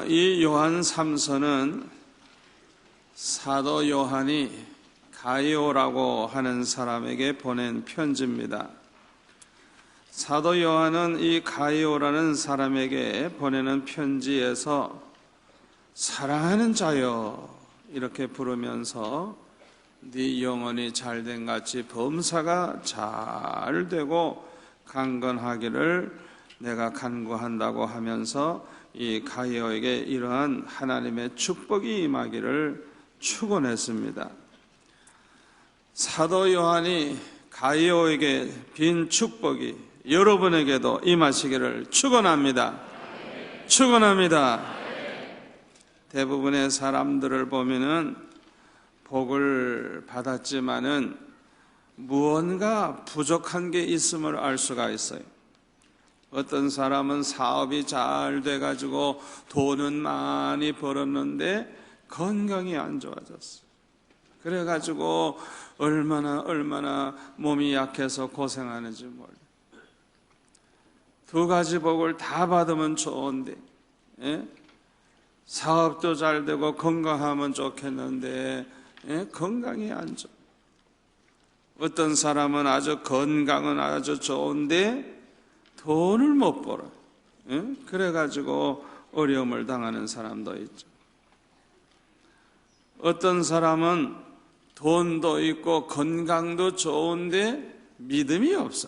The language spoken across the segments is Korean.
이 요한 3서는 사도 요한이 가이오라고 하는 사람에게 보낸 편지입니다. 사도 요한은 이 가이오라는 사람에게 보내는 편지에서 사랑하는 자여 이렇게 부르면서 네 영혼이 잘된 같이 범사가 잘 되고 강건하기를 내가 간구한다고 하면서 이 가이오에게 이러한 하나님의 축복이 임하기를 축원했습니다. 사도 요한이 가이오에게 빈 축복이 여러분에게도 임하시기를 축원합니다. 축원합니다. 대부분의 사람들을 보면은 복을 받았지만은 무언가 부족한 게 있음을 알 수가 있어요. 어떤 사람은 사업이 잘 돼가지고 돈은 많이 벌었는데 건강이 안 좋아졌어요. 그래가지고 얼마나 몸이 약해서 고생하는지 몰라요. 두 가지 복을 다 받으면 좋은데, 사업도 잘 되고 건강하면 좋겠는데 건강이 안 좋아. 어떤 사람은 건강은 아주 좋은데 돈을 못 벌어. 그래가지고 어려움을 당하는 사람도 있죠. 어떤 사람은 돈도 있고 건강도 좋은데 믿음이 없어.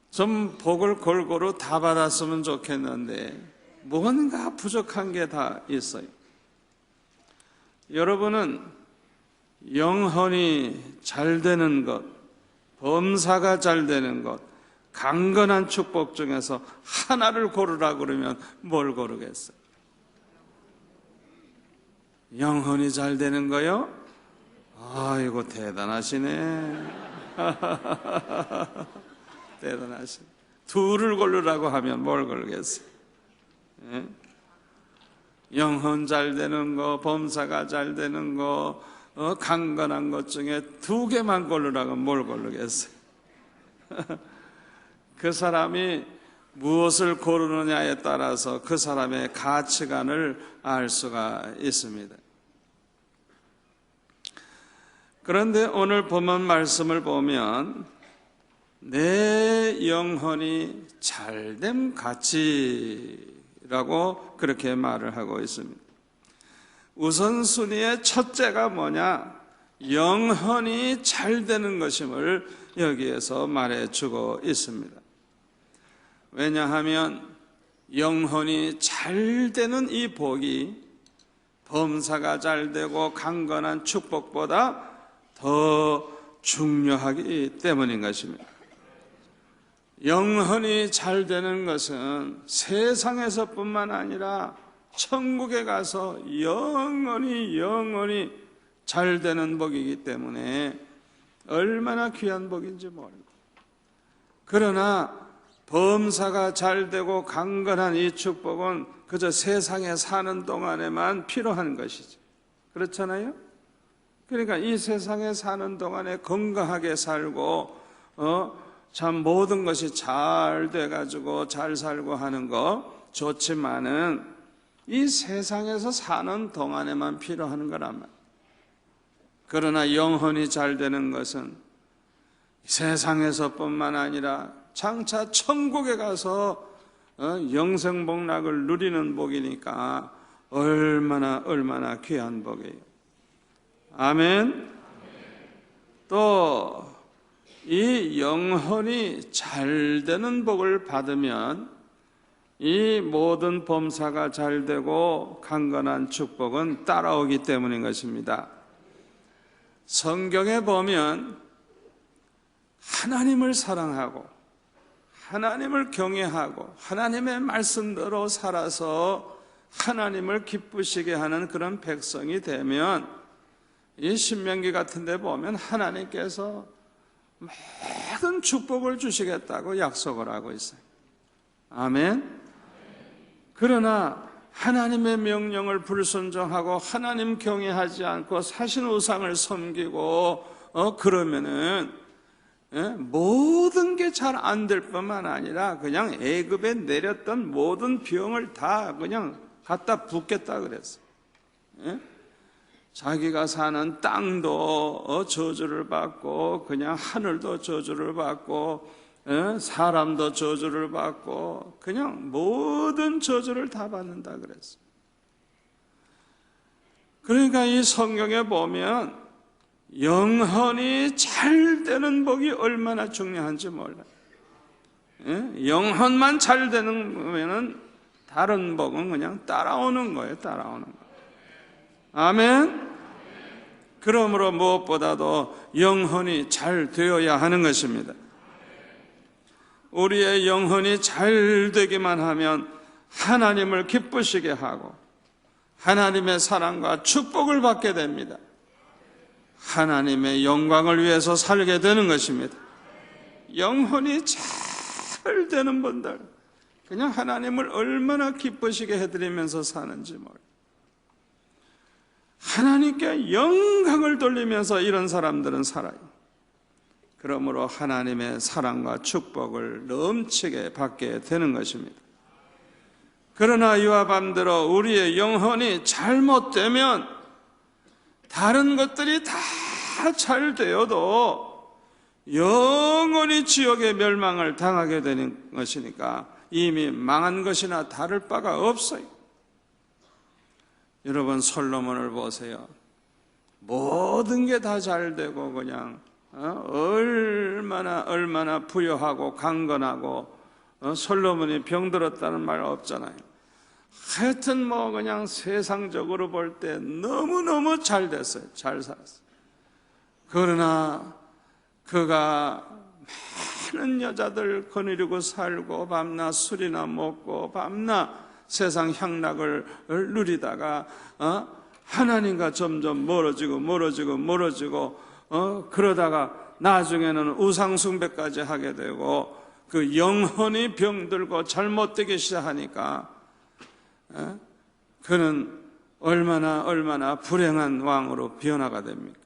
좀 복을 골고루 다 받았으면 좋겠는데 뭔가 부족한 게 다 있어요. 여러분은 영혼이 잘 되는 것, 범사가 잘 되는 것, 강건한 축복 중에서 하나를 고르라 그러면 뭘 고르겠어요? 영혼이 잘 되는 거요? 아이고 대단하시네. 대단하시네. 둘을 고르라고 하면 뭘 고르겠어요? 영혼 잘 되는 거, 범사가 잘 되는 거, 강건한 것 중에 두 개만 고르라고 뭘 고르겠어요? 그 사람이 무엇을 고르느냐에 따라서 그 사람의 가치관을 알 수가 있습니다. 그런데 오늘 본문 말씀을 보면 내 영혼이 잘됨 같이라고 그렇게 말을 하고 있습니다. 우선순위의 첫째가 뭐냐? 영혼이 잘 되는 것임을 여기에서 말해주고 있습니다. 왜냐하면 영혼이 잘 되는 이 복이 범사가 잘 되고 강건한 축복보다 더 중요하기 때문인 것입니다. 영혼이 잘 되는 것은 세상에서뿐만 아니라 천국에 가서 영원히 잘 되는 복이기 때문에 얼마나 귀한 복인지 모릅니다. 그러나 범사가 잘 되고 강건한 이 축복은 그저 세상에 사는 동안에만 필요한 것이죠. 그렇잖아요? 그러니까 이 세상에 사는 동안에 건강하게 살고 참 모든 것이 잘 돼가지고 잘 살고 하는 거 좋지만은 이 세상에서 사는 동안에만 필요한 거란 말이에요. 그러나 영혼이 잘 되는 것은 세상에서뿐만 아니라 장차 천국에 가서 영생복락을 누리는 복이니까 얼마나 귀한 복이에요. 아멘. 또 이 영혼이 잘 되는 복을 받으면 이 모든 범사가 잘 되고 강건한 축복은 따라오기 때문인 것입니다. 성경에 보면 하나님을 사랑하고 하나님을 경외하고 하나님의 말씀대로 살아서 하나님을 기쁘시게 하는 그런 백성이 되면 이 신명기 같은 데 보면 하나님께서 모든 축복을 주시겠다고 약속을 하고 있어요. 아멘. 그러나 하나님의 명령을 불순종하고 하나님 경외하지 않고 사신 우상을 섬기고 그러면은 모든 게 잘 안 될 뿐만 아니라 그냥 애굽에 내렸던 모든 병을 다 그냥 갖다 붓겠다 그랬어요. 자기가 사는 땅도 저주를 받고 그냥 하늘도 저주를 받고 사람도 저주를 받고 그냥 모든 저주를 다 받는다 그랬어요. 그러니까 이 성경에 보면 영혼이 잘 되는 복이 얼마나 중요한지 몰라요. 영혼만 잘 되는 거면은 다른 복은 그냥 따라오는 거예요. 따라오는 거예요. 아멘. 그러므로 무엇보다도 영혼이 잘 되어야 하는 것입니다. 우리의 영혼이 잘 되기만 하면 하나님을 기쁘시게 하고 하나님의 사랑과 축복을 받게 됩니다. 하나님의 영광을 위해서 살게 되는 것입니다. 영혼이 잘 되는 분들, 그냥 하나님을 얼마나 기쁘시게 해드리면서 사는지 몰라요. 하나님께 영광을 돌리면서 이런 사람들은 살아요. 그러므로 하나님의 사랑과 축복을 넘치게 받게 되는 것입니다. 그러나 이와 반대로 우리의 영혼이 잘못되면 다른 것들이 다 잘 되어도 영원히 지옥의 멸망을 당하게 되는 것이니까 이미 망한 것이나 다를 바가 없어요. 여러분 솔로몬을 보세요. 모든 게 다 잘 되고 그냥 얼마나 부유하고 강건하고 솔로몬이 병들었다는 말 없잖아요. 하여튼 뭐 그냥 세상적으로 볼 때 너무너무 잘 됐어요. 잘 살았어요. 그러나 그가 많은 여자들 거느리고 살고 밤낮 술이나 먹고 밤낮 세상 향락을 누리다가 하나님과 점점 멀어지고 그러다가 나중에는 우상숭배까지 하게 되고 그 영혼이 병들고 잘못되기 시작하니까 그는 얼마나 불행한 왕으로 변화가 됩니까?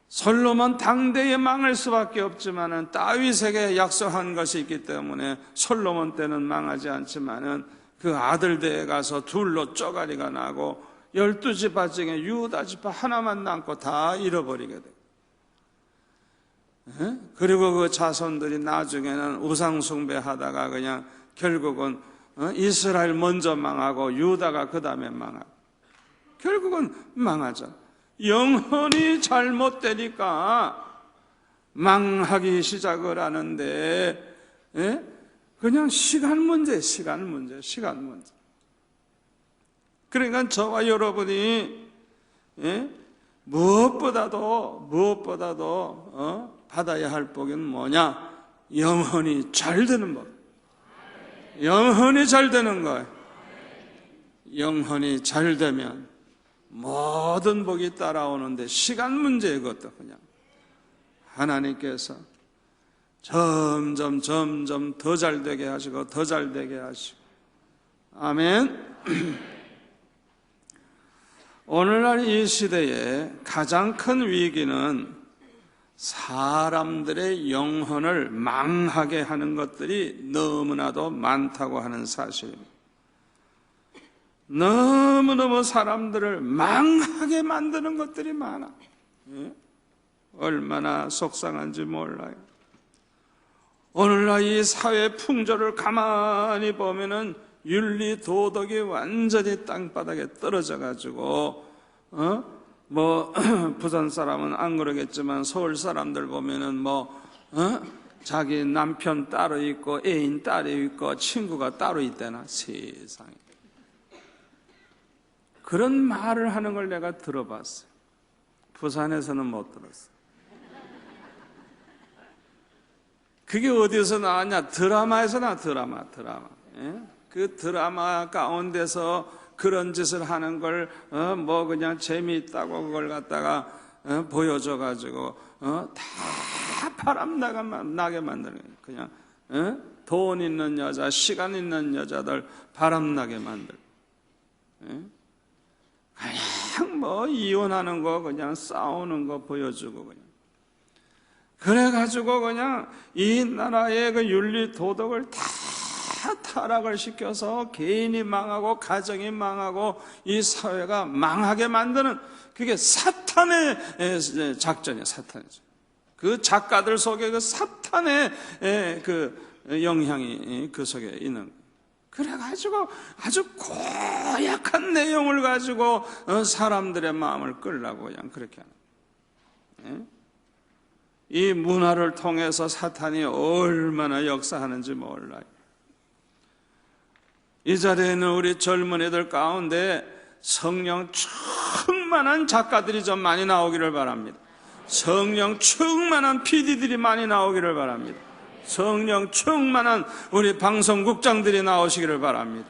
솔로몬 당대에 망할 수밖에 없지만은 다윗에게 약속한 것이 있기 때문에 솔로몬 때는 망하지 않지만은 그 아들 대에 가서 둘로 쪼가리가 나고 12지파 중에 유다지파 하나만 남고 다 잃어버리게 돼요. 그리고 그 자손들이 나중에는 우상숭배하다가 그냥 결국은 이스라엘 먼저 망하고 유다가 그 다음에 망하고 결국은 망하죠. 영혼이 잘못되니까 망하기 시작을 하는데 그냥 시간 문제. 그러니까 저와 여러분이 무엇보다도 받아야 할 복은 뭐냐? 영혼이 잘 되는 법. 영혼이 잘 되는 거예요. 영혼이 잘 되면 모든 복이 따라오는데 시간 문제예요. 그것도 그냥 하나님께서 점점 더 잘 되게 하시고 더 잘 되게 하시고. 아멘. 오늘날 이 시대에 가장 큰 위기는 사람들의 영혼을 망하게 하는 것들이 너무나도 많다고 하는 사실입니다. 너무너무 사람들을 망하게 만드는 것들이 많아. 얼마나 속상한지 몰라요. 오늘날 이 사회 풍조를 가만히 보면은 윤리 도덕이 완전히 땅바닥에 떨어져 가지고 부산 사람은 안 그러겠지만 서울 사람들 보면은 자기 남편 따로 있고 애인 따로 있고 친구가 따로 있다나. 세상에 그런 말을 하는 걸 내가 들어봤어요. 부산에서는 못 들었어요. 그게 어디서 나왔냐? 드라마에서 나. 드라마. 그 드라마 가운데서 그런 짓을 하는 걸 그냥 재미있다고 그걸 갖다가 보여줘가지고 다 바람 나게 만드는 거예요. 그냥 돈 있는 여자, 시간 있는 여자들 바람 나게 만들. 그냥 이혼하는 거 그냥 싸우는 거 보여주고 그냥. 그래가지고 그냥 이 나라의 그 윤리 도덕을 다 타락을 시켜서 개인이 망하고 가정이 망하고 이 사회가 망하게 만드는, 그게 사탄의 작전이에요. 사탄의 작전. 그 작가들 속에 그 사탄의 그 영향이 그 속에 있는. 그래가지고 아주 고약한 내용을 가지고 사람들의 마음을 끌라고 그냥 그렇게 하는. 이 문화를 통해서 사탄이 얼마나 역사하는지 몰라요. 이 자리에 있는 우리 젊은이들 가운데 성령 충만한 작가들이 좀 많이 나오기를 바랍니다. 성령 충만한 PD들이 많이 나오기를 바랍니다. 성령 충만한 우리 방송국장들이 나오시기를 바랍니다.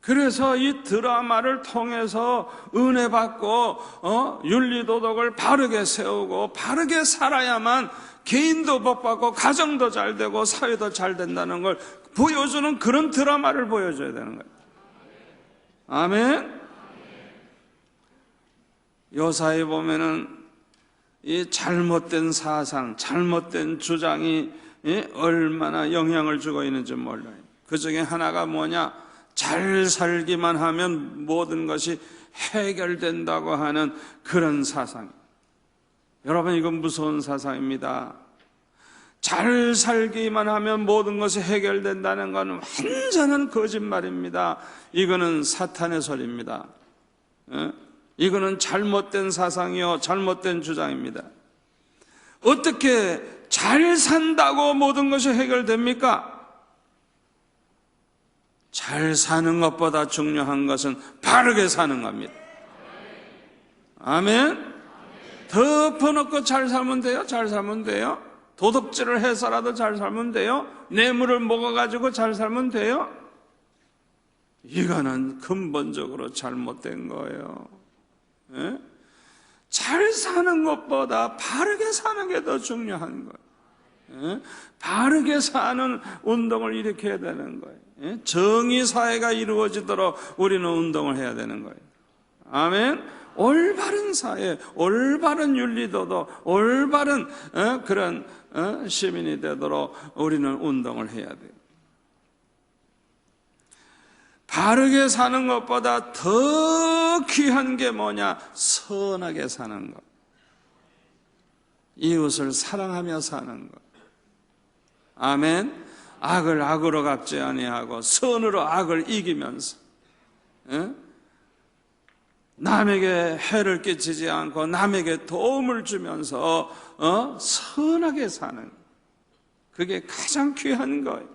그래서 이 드라마를 통해서 은혜 받고 윤리도덕을 바르게 세우고 바르게 살아야만 개인도 복받고 가정도 잘 되고 사회도 잘 된다는 걸 보여주는 그런 드라마를 보여줘야 되는 거예요. 아멘. 요사이 보면은 이 잘못된 사상, 잘못된 주장이 얼마나 영향을 주고 있는지 몰라요. 그 중에 하나가 뭐냐? 잘 살기만 하면 모든 것이 해결된다고 하는 그런 사상. 여러분, 이건 무서운 사상입니다. 잘 살기만 하면 모든 것이 해결된다는 건 완전한 거짓말입니다. 이거는 사탄의 소리입니다. 이거는 잘못된 사상이요, 잘못된 주장입니다. 어떻게 잘 산다고 모든 것이 해결됩니까? 잘 사는 것보다 중요한 것은 바르게 사는 겁니다. 아멘. 덮어놓고 잘 살면 돼요? 잘 살면 돼요? 도둑질을 해서라도 잘 살면 돼요? 뇌물을 먹어가지고 잘 살면 돼요? 이거는 근본적으로 잘못된 거예요. 예? 잘 사는 것보다 바르게 사는 게 더 중요한 거예요. 예? 바르게 사는 운동을 일으켜야 되는 거예요. 예? 정의사회가 이루어지도록 우리는 운동을 해야 되는 거예요. 아멘. 올바른 사회, 올바른 윤리도도, 올바른 그런 시민이 되도록 우리는 운동을 해야 돼요. 바르게 사는 것보다 더 귀한 게 뭐냐? 선하게 사는 것. 이웃을 사랑하며 사는 것. 아멘. 악을 악으로 갚지 아니하고 선으로 악을 이기면서 남에게 해를 끼치지 않고 남에게 도움을 주면서 선하게 사는 것. 그게 가장 귀한 거예요.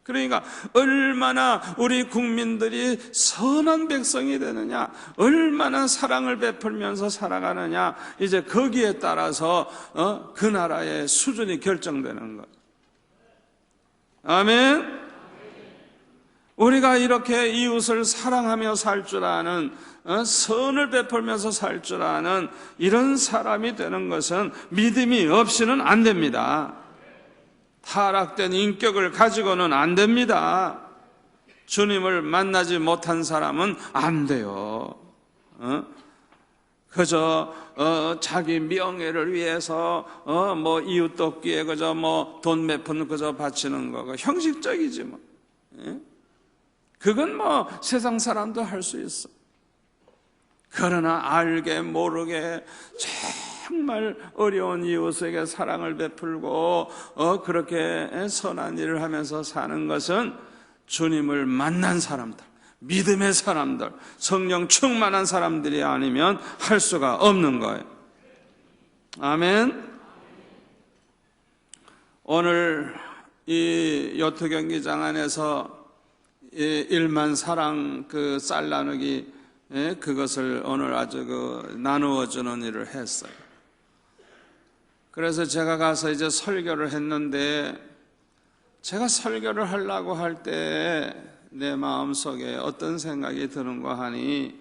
그러니까 얼마나 우리 국민들이 선한 백성이 되느냐, 얼마나 사랑을 베풀면서 살아가느냐, 이제 거기에 따라서 그 나라의 수준이 결정되는 것. 아멘. 우리가 이렇게 이웃을 사랑하며 살 줄 아는, 선을 베풀면서 살 줄 아는 이런 사람이 되는 것은 믿음이 없이는 안 됩니다. 타락된 인격을 가지고는 안 됩니다. 주님을 만나지 못한 사람은 안 돼요. 그저 자기 명예를 위해서 뭐 이웃 돕기에 그저 뭐 돈 몇 푼 그저 바치는 거가 형식적이지 뭐. 그건 뭐 세상 사람도 할 수 있어. 그러나 알게 모르게 정말 어려운 이웃에게 사랑을 베풀고 그렇게 선한 일을 하면서 사는 것은 주님을 만난 사람들, 믿음의 사람들, 성령 충만한 사람들이 아니면 할 수가 없는 거예요. 아멘. 오늘 이 요트 경기장 안에서 1만 사랑 그 쌀 나누기 그것을 오늘 아주 나누어 주는 일을 했어요. 그래서 제가 가서 이제 설교를 했는데, 제가 설교를 하려고 할 때 내 마음속에 어떤 생각이 드는가 하니,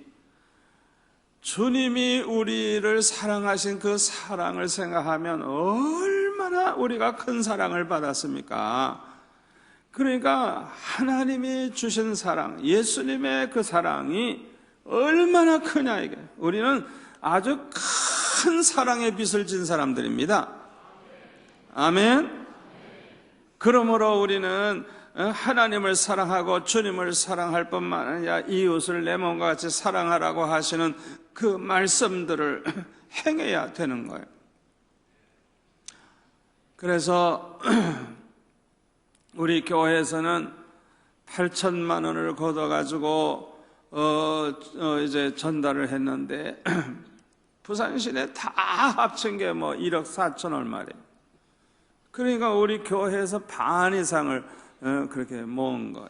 주님이 우리를 사랑하신 그 사랑을 생각하면 얼마나 우리가 큰 사랑을 받았습니까? 그러니까 하나님이 주신 사랑, 예수님의 그 사랑이 얼마나 크냐 이게. 우리는 아주 큰 사랑의 빚을 진 사람들입니다. 아멘. 그러므로 우리는 하나님을 사랑하고 주님을 사랑할 뿐만 아니라 이웃을 내 몸과 같이 사랑하라고 하시는 그 말씀들을 행해야 되는 거예요. 그래서 우리 교회에서는 8천만 원을 걷어가지고 이제 전달을 했는데 부산시내 다 합친 게 뭐 1억 4천 얼마래요. 그러니까 우리 교회에서 반 이상을 그렇게 모은 거예요.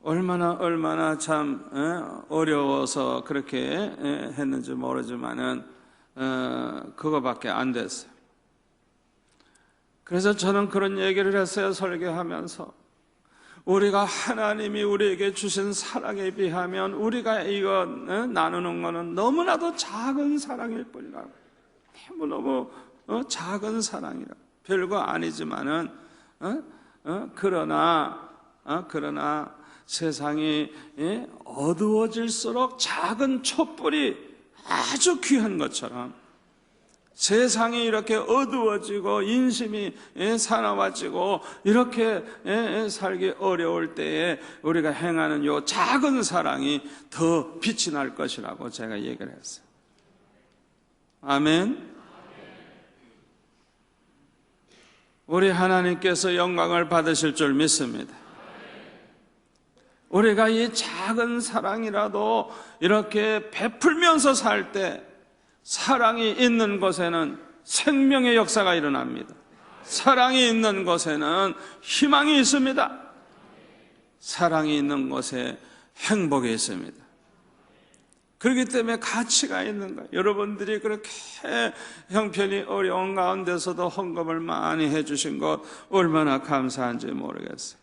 얼마나 참 어려워서 그렇게 했는지 모르지만은 그거밖에 안 됐어요. 그래서 저는 그런 얘기를 했어요. 설교하면서 우리가 하나님이 우리에게 주신 사랑에 비하면 우리가 이거 나누는 거는 너무나도 작은 사랑일 뿐이라고. 너무 작은 사랑이라. 별거 아니지만은 그러나 세상이 어두워질수록 작은 촛불이 아주 귀한 것처럼 세상이 이렇게 어두워지고 인심이 사나워지고 이렇게 살기 어려울 때에 우리가 행하는 요 작은 사랑이 더 빛이 날 것이라고 제가 얘기를 했어요. 아멘. 우리 하나님께서 영광을 받으실 줄 믿습니다. 우리가 이 작은 사랑이라도 이렇게 베풀면서 살 때 사랑이 있는 곳에는 생명의 역사가 일어납니다. 사랑이 있는 곳에는 희망이 있습니다. 사랑이 있는 곳에 행복이 있습니다. 그렇기 때문에 가치가 있는 거예요. 여러분들이 그렇게 형편이 어려운 가운데서도 헌금을 많이 해주신 것 얼마나 감사한지 모르겠어요.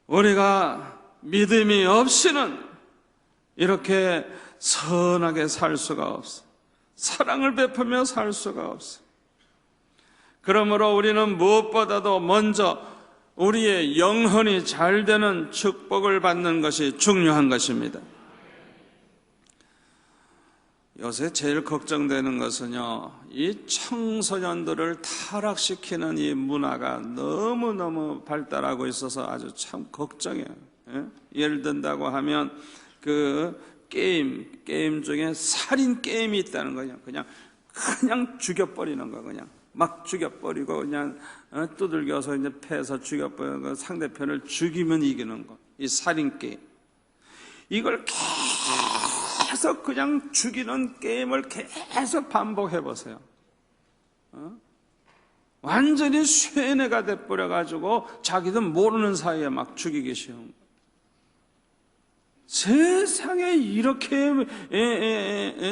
우리가 믿음이 없이는 이렇게 선하게 살 수가 없어. 사랑을 베풀며 살 수가 없어. 그러므로 우리는 무엇보다도 먼저 우리의 영혼이 잘 되는 축복을 받는 것이 중요한 것입니다. 요새 제일 걱정되는 것은요, 이 청소년들을 타락시키는 이 문화가 너무너무 발달하고 있어서 아주 참 걱정해요. 예를 든다고 하면 그 게임 중에 살인 게임이 있다는 거예요. 그냥 죽여버리는 거, 그냥 막 죽여버리고 그냥 두들겨서 이제 패서 죽여버리는 거, 상대편을 죽이면 이기는 거, 이 살인 게임. 이걸 계속 그냥 죽이는 게임을 계속 반복해 보세요. 완전히 쇠뇌가 돼버려 가지고 자기도 모르는 사이에 막 죽이기 쉬운 거예요. 세상에 이렇게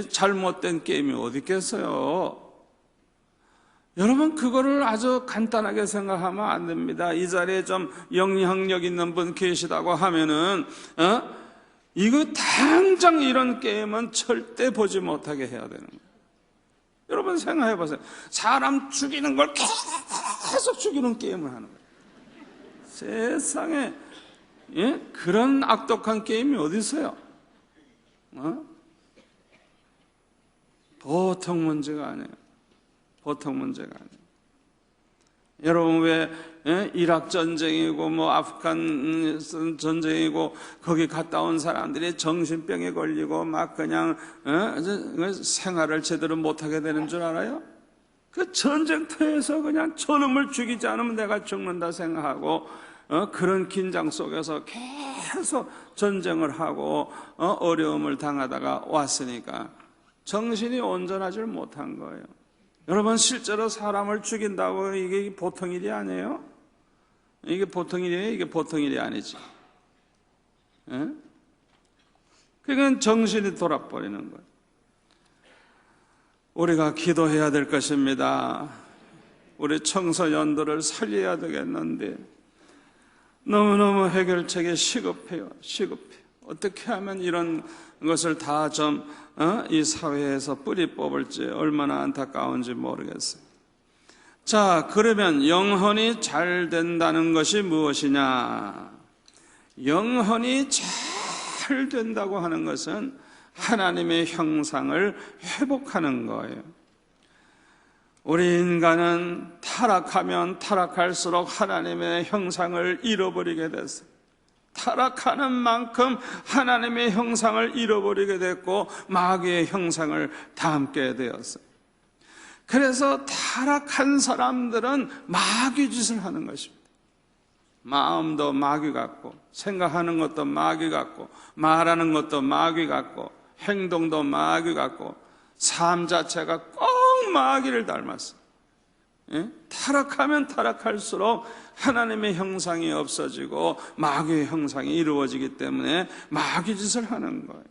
잘못된 게임이 어디 있겠어요? 여러분, 그거를 아주 간단하게 생각하면 안 됩니다. 이 자리에 좀 영향력 있는 분 계시다고 하면은 이거 당장 이런 게임은 절대 보지 못하게 해야 되는 거예요. 여러분 생각해 보세요. 사람 죽이는 걸 계속 죽이는 게임을 하는 거예요. 세상에 그런 악독한 게임이 어디 있어요? 보통 문제가 아니에요. 보통 문제가 아니에요. 여러분 왜 이락 전쟁이고 뭐 아프간 전쟁이고 거기 갔다 온 사람들이 정신병에 걸리고 막 그냥 생활을 제대로 못하게 되는 줄 알아요? 그 전쟁터에서 그냥 저놈을 죽이지 않으면 내가 죽는다 생각하고 그런 긴장 속에서 계속 전쟁을 하고 어려움을 당하다가 왔으니까 정신이 온전하지 못한 거예요. 여러분 실제로 사람을 죽인다고 이게 보통 일이 아니에요? 이게 보통 일이에요? 이게 보통 일이 아니지. 그건 정신이 돌아버리는 거예요. 우리가 기도해야 될 것입니다. 우리 청소년들을 살려야 되겠는데 너무너무 해결책이 시급해요. 어떻게 하면 이런 것을 다 좀 이 사회에서 뿌리 뽑을지 얼마나 안타까운지 모르겠어요. 자, 그러면 영혼이 잘 된다는 것이 무엇이냐? 영혼이 잘 된다고 하는 것은 하나님의 형상을 회복하는 거예요. 우리 인간은 타락하면 타락할수록 하나님의 형상을 잃어버리게 됐어요. 타락하는 만큼 하나님의 형상을 잃어버리게 됐고 마귀의 형상을 담게 되었어요. 그래서 타락한 사람들은 마귀 짓을 하는 것입니다. 마음도 마귀 같고, 생각하는 것도 마귀 같고, 말하는 것도 마귀 같고, 행동도 마귀 같고, 삶 자체가 꼭 마귀를 닮았어요. 예? 타락하면 타락할수록 하나님의 형상이 없어지고 마귀의 형상이 이루어지기 때문에 마귀 짓을 하는 거예요.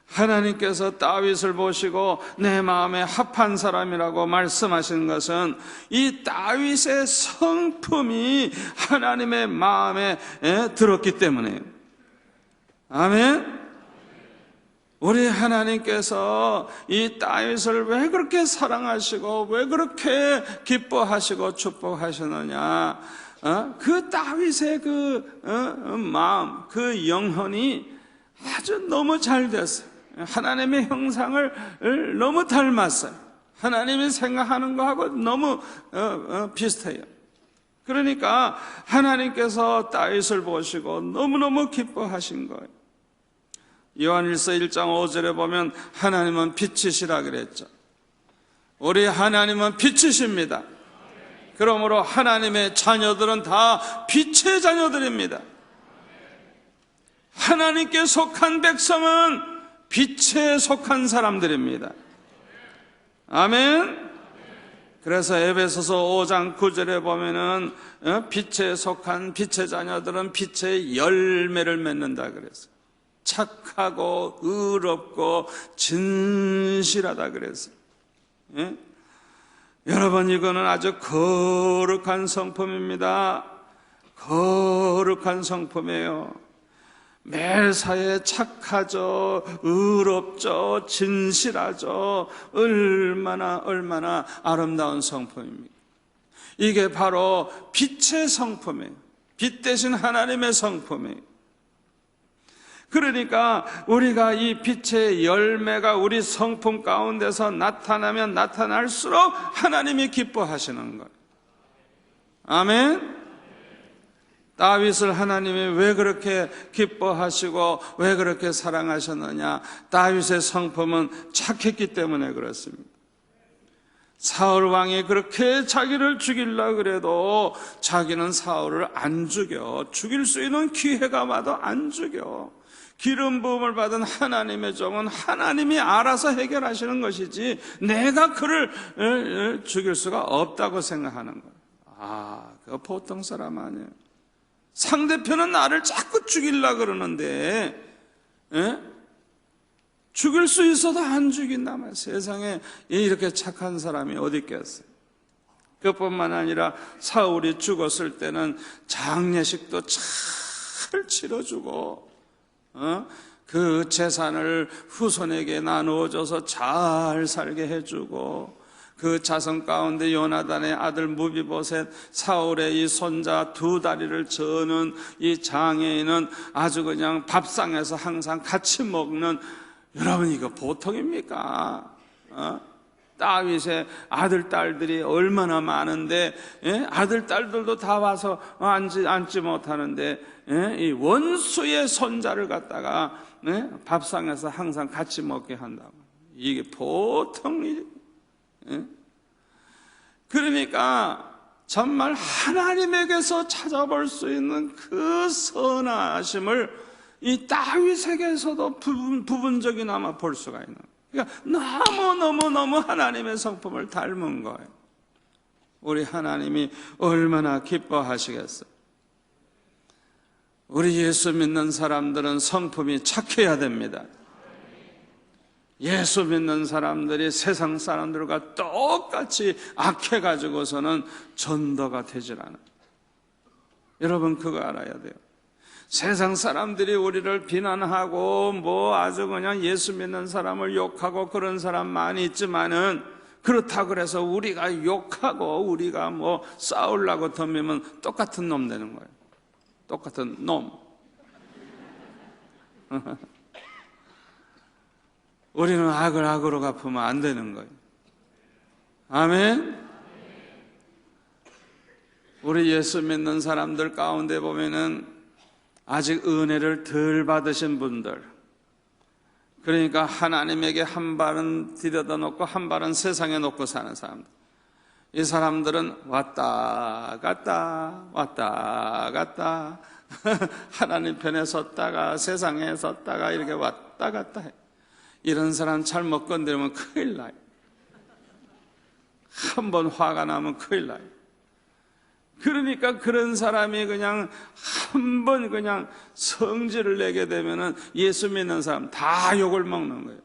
하나님께서 다윗을 보시고 내 마음에 합한 사람이라고 말씀하신 것은 이 다윗의 성품이 하나님의 마음에 들었기 때문에요. 아멘. 우리 하나님께서 이 다윗을 왜 그렇게 사랑하시고 왜 그렇게 기뻐하시고 축복하셨느냐, 그 다윗의 그 마음, 그 영혼이 아주 너무 잘 됐어요. 하나님의 형상을 너무 닮았어요. 하나님이 생각하는 거하고 너무 비슷해요. 그러니까 하나님께서 다윗을 보시고 너무너무 기뻐하신 거예요. 요한일서 1장 5절에 보면 하나님은 빛이시라 그랬죠. 우리 하나님은 빛이십니다. 그러므로 하나님의 자녀들은 다 빛의 자녀들입니다. 하나님께 속한 백성은 빛에 속한 사람들입니다. 아멘. 그래서 에베소서 5장 9절에 보면은 빛에 속한 빛의 자녀들은 빛의 열매를 맺는다 그랬어요. 착하고 의롭고 진실하다 그랬어요. 예? 여러분, 이거는 아주 거룩한 성품입니다. 거룩한 성품이에요. 매사에 착하죠, 의롭죠, 진실하죠. 얼마나 아름다운 성품입니다. 이게 바로 빛의 성품이에요. 빛 대신 하나님의 성품이에요. 그러니까 우리가 이 빛의 열매가 우리 성품 가운데서 나타나면 나타날수록 하나님이 기뻐하시는 거예요. 아멘. 다윗을 하나님이 왜 그렇게 기뻐하시고 왜 그렇게 사랑하셨느냐? 다윗의 성품은 착했기 때문에 그렇습니다. 사울 왕이 그렇게 자기를 죽이려고 그래도 자기는 사울을 안 죽여. 죽일 수 있는 기회가 와도 안 죽여. 기름 부음을 받은 하나님의 종은 하나님이 알아서 해결하시는 것이지 내가 그를 죽일 수가 없다고 생각하는 거예요. 그거 보통 사람 아니에요. 상대편은 나를 자꾸 죽이려고 그러는데 죽일 수 있어도 안 죽인다 말. 세상에 이렇게 착한 사람이 어디 있겠어요. 그뿐만 아니라 사울이 죽었을 때는 장례식도 잘 치러주고 그 재산을 후손에게 나누어줘서 잘 살게 해주고 그 자손 가운데 요나단의 아들 무비보셋, 사울의 이 손자 두 다리를 저는 이 장애인은 아주 그냥 밥상에서 항상 같이 먹는. 여러분, 이거 보통입니까? 다윗의 아들 딸들이 얼마나 많은데 아들 딸들도 다 와서 앉지 못하는데 이 원수의 손자를 갖다가 밥상에서 항상 같이 먹게 한다고. 이게 보통 일이. 그러니까 정말 하나님에게서 찾아볼 수 있는 그 선하심을 이 다윗에게서도 부분적이나마 볼 수가 있는. 그러니까 너무 하나님의 성품을 닮은 거예요. 우리 하나님이 얼마나 기뻐하시겠어요. 우리 예수 믿는 사람들은 성품이 착해야 됩니다. 예수 믿는 사람들이 세상 사람들과 똑같이 악해가지고서는 전도가 되질 않아요. 여러분, 그거 알아야 돼요. 세상 사람들이 우리를 비난하고 아주 그냥 예수 믿는 사람을 욕하고 그런 사람 많이 있지만은 그렇다고 그래서 우리가 욕하고 우리가 싸우려고 덤비면 똑같은 놈 되는 거예요. 똑같은 놈. 우리는 악을 악으로 갚으면 안 되는 거예요. 아멘. 우리 예수 믿는 사람들 가운데 보면은 아직 은혜를 덜 받으신 분들, 그러니까 하나님에게 한 발은 들여다 놓고 한 발은 세상에 놓고 사는 사람들, 이 사람들은 왔다 갔다 왔다 갔다 하나님 편에 섰다가 세상에 섰다가 이렇게 왔다 갔다 해. 이런 사람 잘못 건드리면 큰일 나요. 한 번 화가 나면 큰일 나요. 그러니까 그런 사람이 그냥 한 번 그냥 성질을 내게 되면은 예수 믿는 사람 다 욕을 먹는 거예요.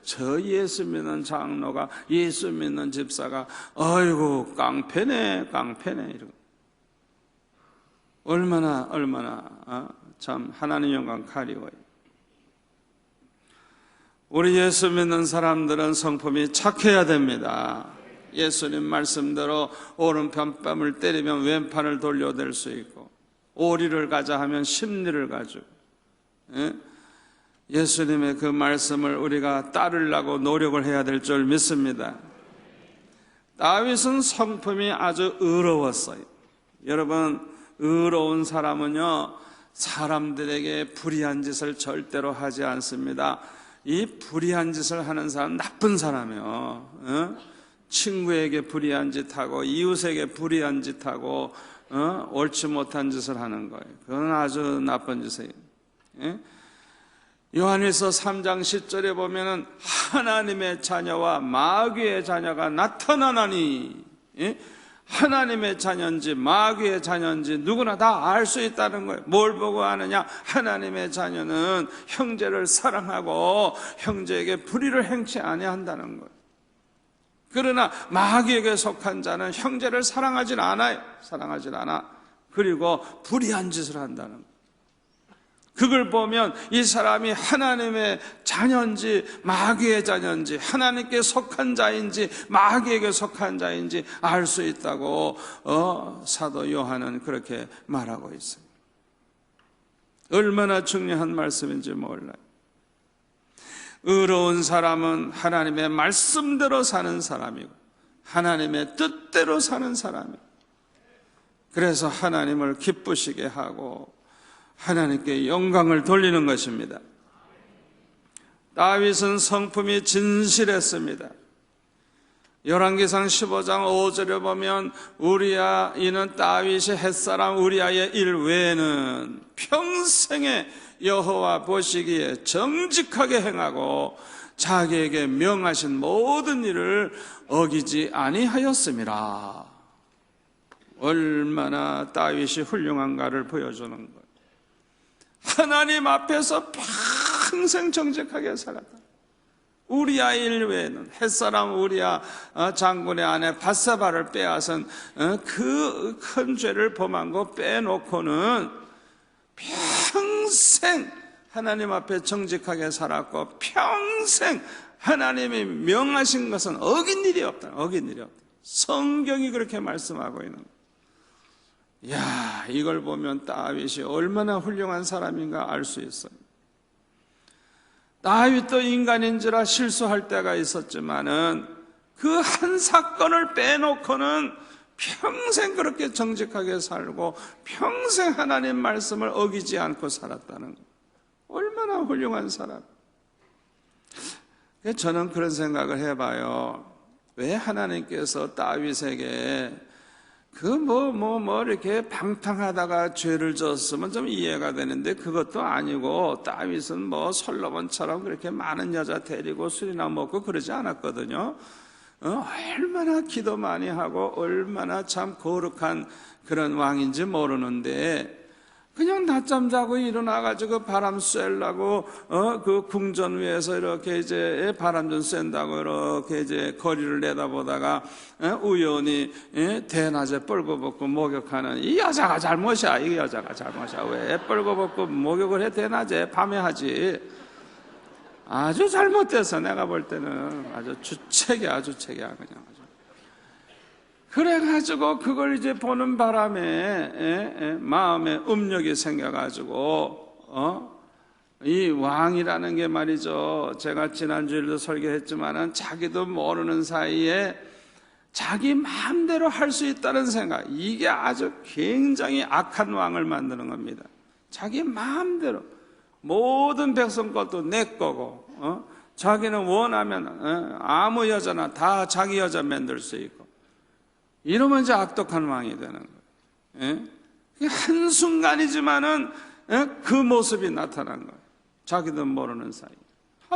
저 예수 믿는 장로가, 예수 믿는 집사가, 아이고 깡패네 이러고. 얼마나 참 하나님 영광 가리워요. 우리 예수 믿는 사람들은 성품이 착해야 됩니다. 예수님 말씀대로 오른편 뺨을 때리면 왼판을 돌려댈 수 있고, 오리를 가자 하면 십리를 가지고, 예수님의 그 말씀을 우리가 따르려고 노력을 해야 될 줄 믿습니다. 다윗은 성품이 아주 의로웠어요. 여러분, 의로운 사람은요, 사람들에게 불의한 짓을 절대로 하지 않습니다. 이 불의한 짓을 하는 사람 나쁜 사람이에요. 친구에게 불의한 짓하고 이웃에게 불의한 짓하고 옳지 못한 짓을 하는 거예요. 그건 아주 나쁜 짓이에요. 요한일서 3장 10절에 보면은 하나님의 자녀와 마귀의 자녀가 나타나나니, 하나님의 자녀인지 마귀의 자녀인지 누구나 다 알 수 있다는 거예요. 뭘 보고 아느냐? 하나님의 자녀는 형제를 사랑하고 형제에게 불의를 행치 아니한다는 거예요. 그러나 마귀에게 속한 자는 형제를 사랑하진 않아요. 사랑하진 않아. 그리고 불의한 짓을 한다는 거예요. 그걸 보면 이 사람이 하나님의 자녀인지 마귀의 자녀인지, 하나님께 속한 자인지 마귀에게 속한 자인지 알 수 있다고 사도 요한은 그렇게 말하고 있어요. 얼마나 중요한 말씀인지 몰라요. 의로운 사람은 하나님의 말씀대로 사는 사람이고 하나님의 뜻대로 사는 사람이고, 그래서 하나님을 기쁘시게 하고 하나님께 영광을 돌리는 것입니다. 다윗은 성품이 진실했습니다. 열왕기상 15장 5절에 보면 우리야 이는 다윗이 햇사람 우리야의 일 외에는 평생에 여호와 보시기에 정직하게 행하고 자기에게 명하신 모든 일을 어기지 아니하였음이라. 얼마나 다윗이 훌륭한가를 보여주는 거예요. 하나님 앞에서 평생 정직하게 살았다. 우리야 일 외에는, 햇사람 우리야 장군의 아내 밧세바를 빼앗은 그 큰 죄를 범한 거 빼놓고는 평생 하나님 앞에 정직하게 살았고 평생 하나님이 명하신 것은 어긴 일이 없다. 어긴 일이 없다. 성경이 그렇게 말씀하고 있는 거예요. 야, 이걸 보면 다윗이 얼마나 훌륭한 사람인가 알 수 있어요. 다윗도 인간인지라 실수할 때가 있었지만은 그 한 사건을 빼놓고는 평생 그렇게 정직하게 살고 평생 하나님 말씀을 어기지 않고 살았다는 거. 얼마나 훌륭한 사람. 저는 그런 생각을 해봐요. 왜 하나님께서 다윗에게 이렇게 방탕하다가 죄를 졌으면 좀 이해가 되는데 그것도 아니고 다윗은 솔로몬처럼 그렇게 많은 여자 데리고 술이나 먹고 그러지 않았거든요. 얼마나 기도 많이 하고 얼마나 참 거룩한 그런 왕인지 모르는데 그냥 낮잠 자고 일어나가지고 바람 쐬려고 그 궁전 위에서 이렇게 이제 바람 좀 쐰다고 이렇게 이제 거리를 내다보다가 우연히 대낮에 뻘거벗고 목욕하는 이 여자가 잘못이야. 이 여자가 잘못이야. 왜 뻘거벗고 목욕을 해? 대낮에 밤에 하지. 아주 잘못돼서 내가 볼 때는 아주 주책이야 그냥 아주. 그래가지고 그걸 이제 보는 바람에 마음에 음력이 생겨가지고 이 왕이라는 게 말이죠. 제가 지난주에도 설교했지만은 자기도 모르는 사이에 자기 마음대로 할 수 있다는 생각, 이게 아주 굉장히 악한 왕을 만드는 겁니다. 자기 마음대로 모든 백성 것도 내 거고, 자기는 원하면 아무 여자나 다 자기 여자 만들 수 있고, 이러면 이제 악독한 왕이 되는 거예요. 한순간이지만은 그 모습이 나타난 거예요. 자기도 모르는 사이.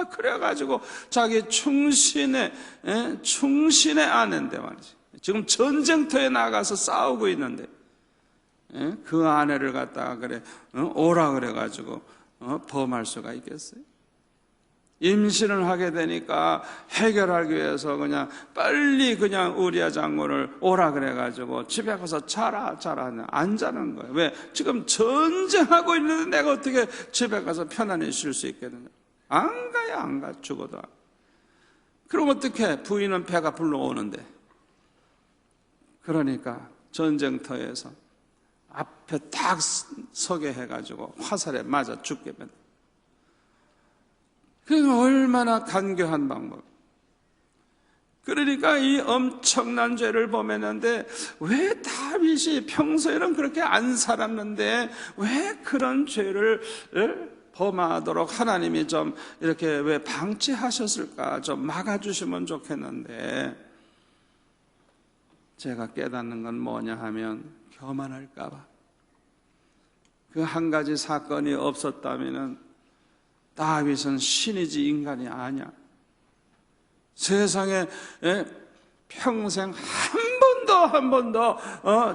그래가지고 자기 충신의 아내인데 말이지. 지금 전쟁터에 나가서 싸우고 있는데 그 아내를 갖다가 그래 오라 그래가지고 범할 수가 있겠어요? 임신을 하게 되니까 해결하기 위해서 그냥 빨리 그냥 우리아 장군을 오라 그래가지고 집에 가서 자라 안 자는 거예요. 왜? 지금 전쟁하고 있는데 내가 어떻게 집에 가서 편안히 쉴 수 있겠느냐? 안 가요, 안 가, 죽어도. 그럼 어떻게? 부인은 배가 불러오는데. 그러니까 전쟁터에서 앞에 딱 서게 해가지고 화살에 맞아 죽게 된. 그러니까 얼마나 간교한 방법. 그러니까 이 엄청난 죄를 범했는데 왜 다윗이 평소에는 그렇게 안 살았는데 왜 그런 죄를 범하도록 하나님이 좀 이렇게 왜 방치하셨을까? 좀 막아주시면 좋겠는데, 제가 깨닫는 건 뭐냐 하면 교만할까 봐. 그 한 가지 사건이 없었다면은 다윗은 신이지 인간이 아니야. 세상에 평생 한 번도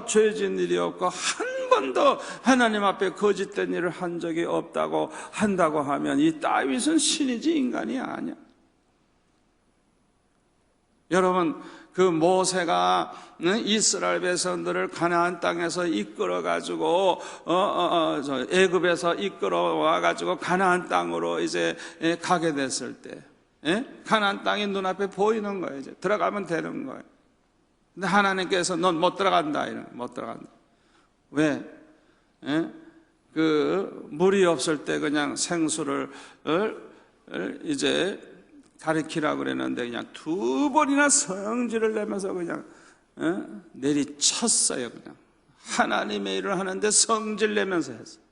죄진 일이 없고 한 번도 하나님 앞에 거짓된 일을 한 적이 없다고 한다고 하면 이 다윗은 신이지 인간이 아니야. 여러분, 그 모세가 이스라엘 백성들을 가나안 땅에서 이끌어 가지고 애굽에서 이끌어와 가지고 가나안 땅으로 이제 가게 됐을 때, 가나안 땅이 눈앞에 보이는 거예요. 이제 들어가면 되는 거예요. 근데 하나님께서 넌 못 들어간다, 못 들어간다. 왜? 그 물이 없을 때 그냥 생수를 이제 가리키라고 그랬는데 그냥 두 번이나 성질을 내면서 그냥 내리쳤어요. 그냥 하나님의 일을 하는데 성질 내면서 했어요.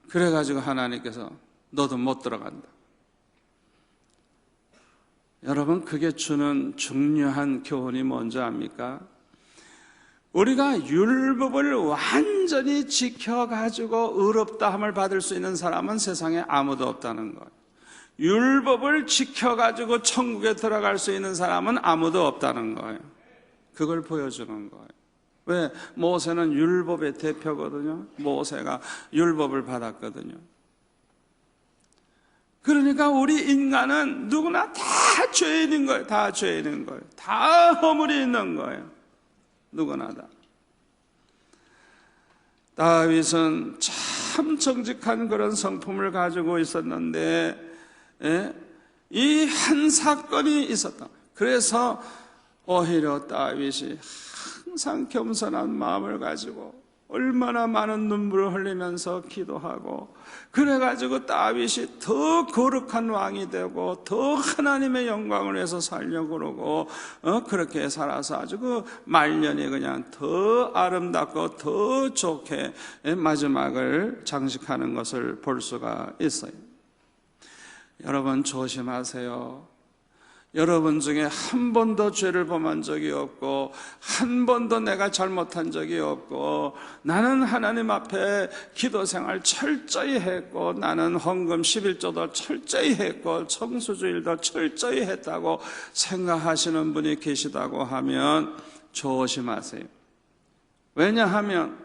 그래가지고 하나님께서 너도 못 들어간다. 여러분, 그게 주는 중요한 교훈이 뭔지 압니까? 우리가 율법을 완전히 지켜가지고 의롭다함을 받을 수 있는 사람은 세상에 아무도 없다는 거예요. 율법을 지켜가지고 천국에 들어갈 수 있는 사람은 아무도 없다는 거예요. 그걸 보여주는 거예요. 왜? 모세는 율법의 대표거든요. 모세가 율법을 받았거든요. 그러니까 우리 인간은 누구나 다 죄인인 거예요. 다 죄인인 거예요. 다 허물이 있는 거예요. 누구나 다. 다윗은 참 정직한 그런 성품을 가지고 있었는데 이 한 사건이 있었다. 그래서 오히려 다윗이 항상 겸손한 마음을 가지고 얼마나 많은 눈물을 흘리면서 기도하고, 그래가지고 다윗이 더 거룩한 왕이 되고 더 하나님의 영광을 위해서 살려고 그러고 그렇게 살아서 아주 그 말년이 그냥 더 아름답고 더 좋게 마지막을 장식하는 것을 볼 수가 있어요. 여러분 조심하세요. 여러분 중에 한 번도 죄를 범한 적이 없고 한 번도 내가 잘못한 적이 없고 나는 하나님 앞에 기도생활 철저히 했고 나는 헌금 11조도 철저히 했고 청수주일도 철저히 했다고 생각하시는 분이 계시다고 하면 조심하세요. 왜냐하면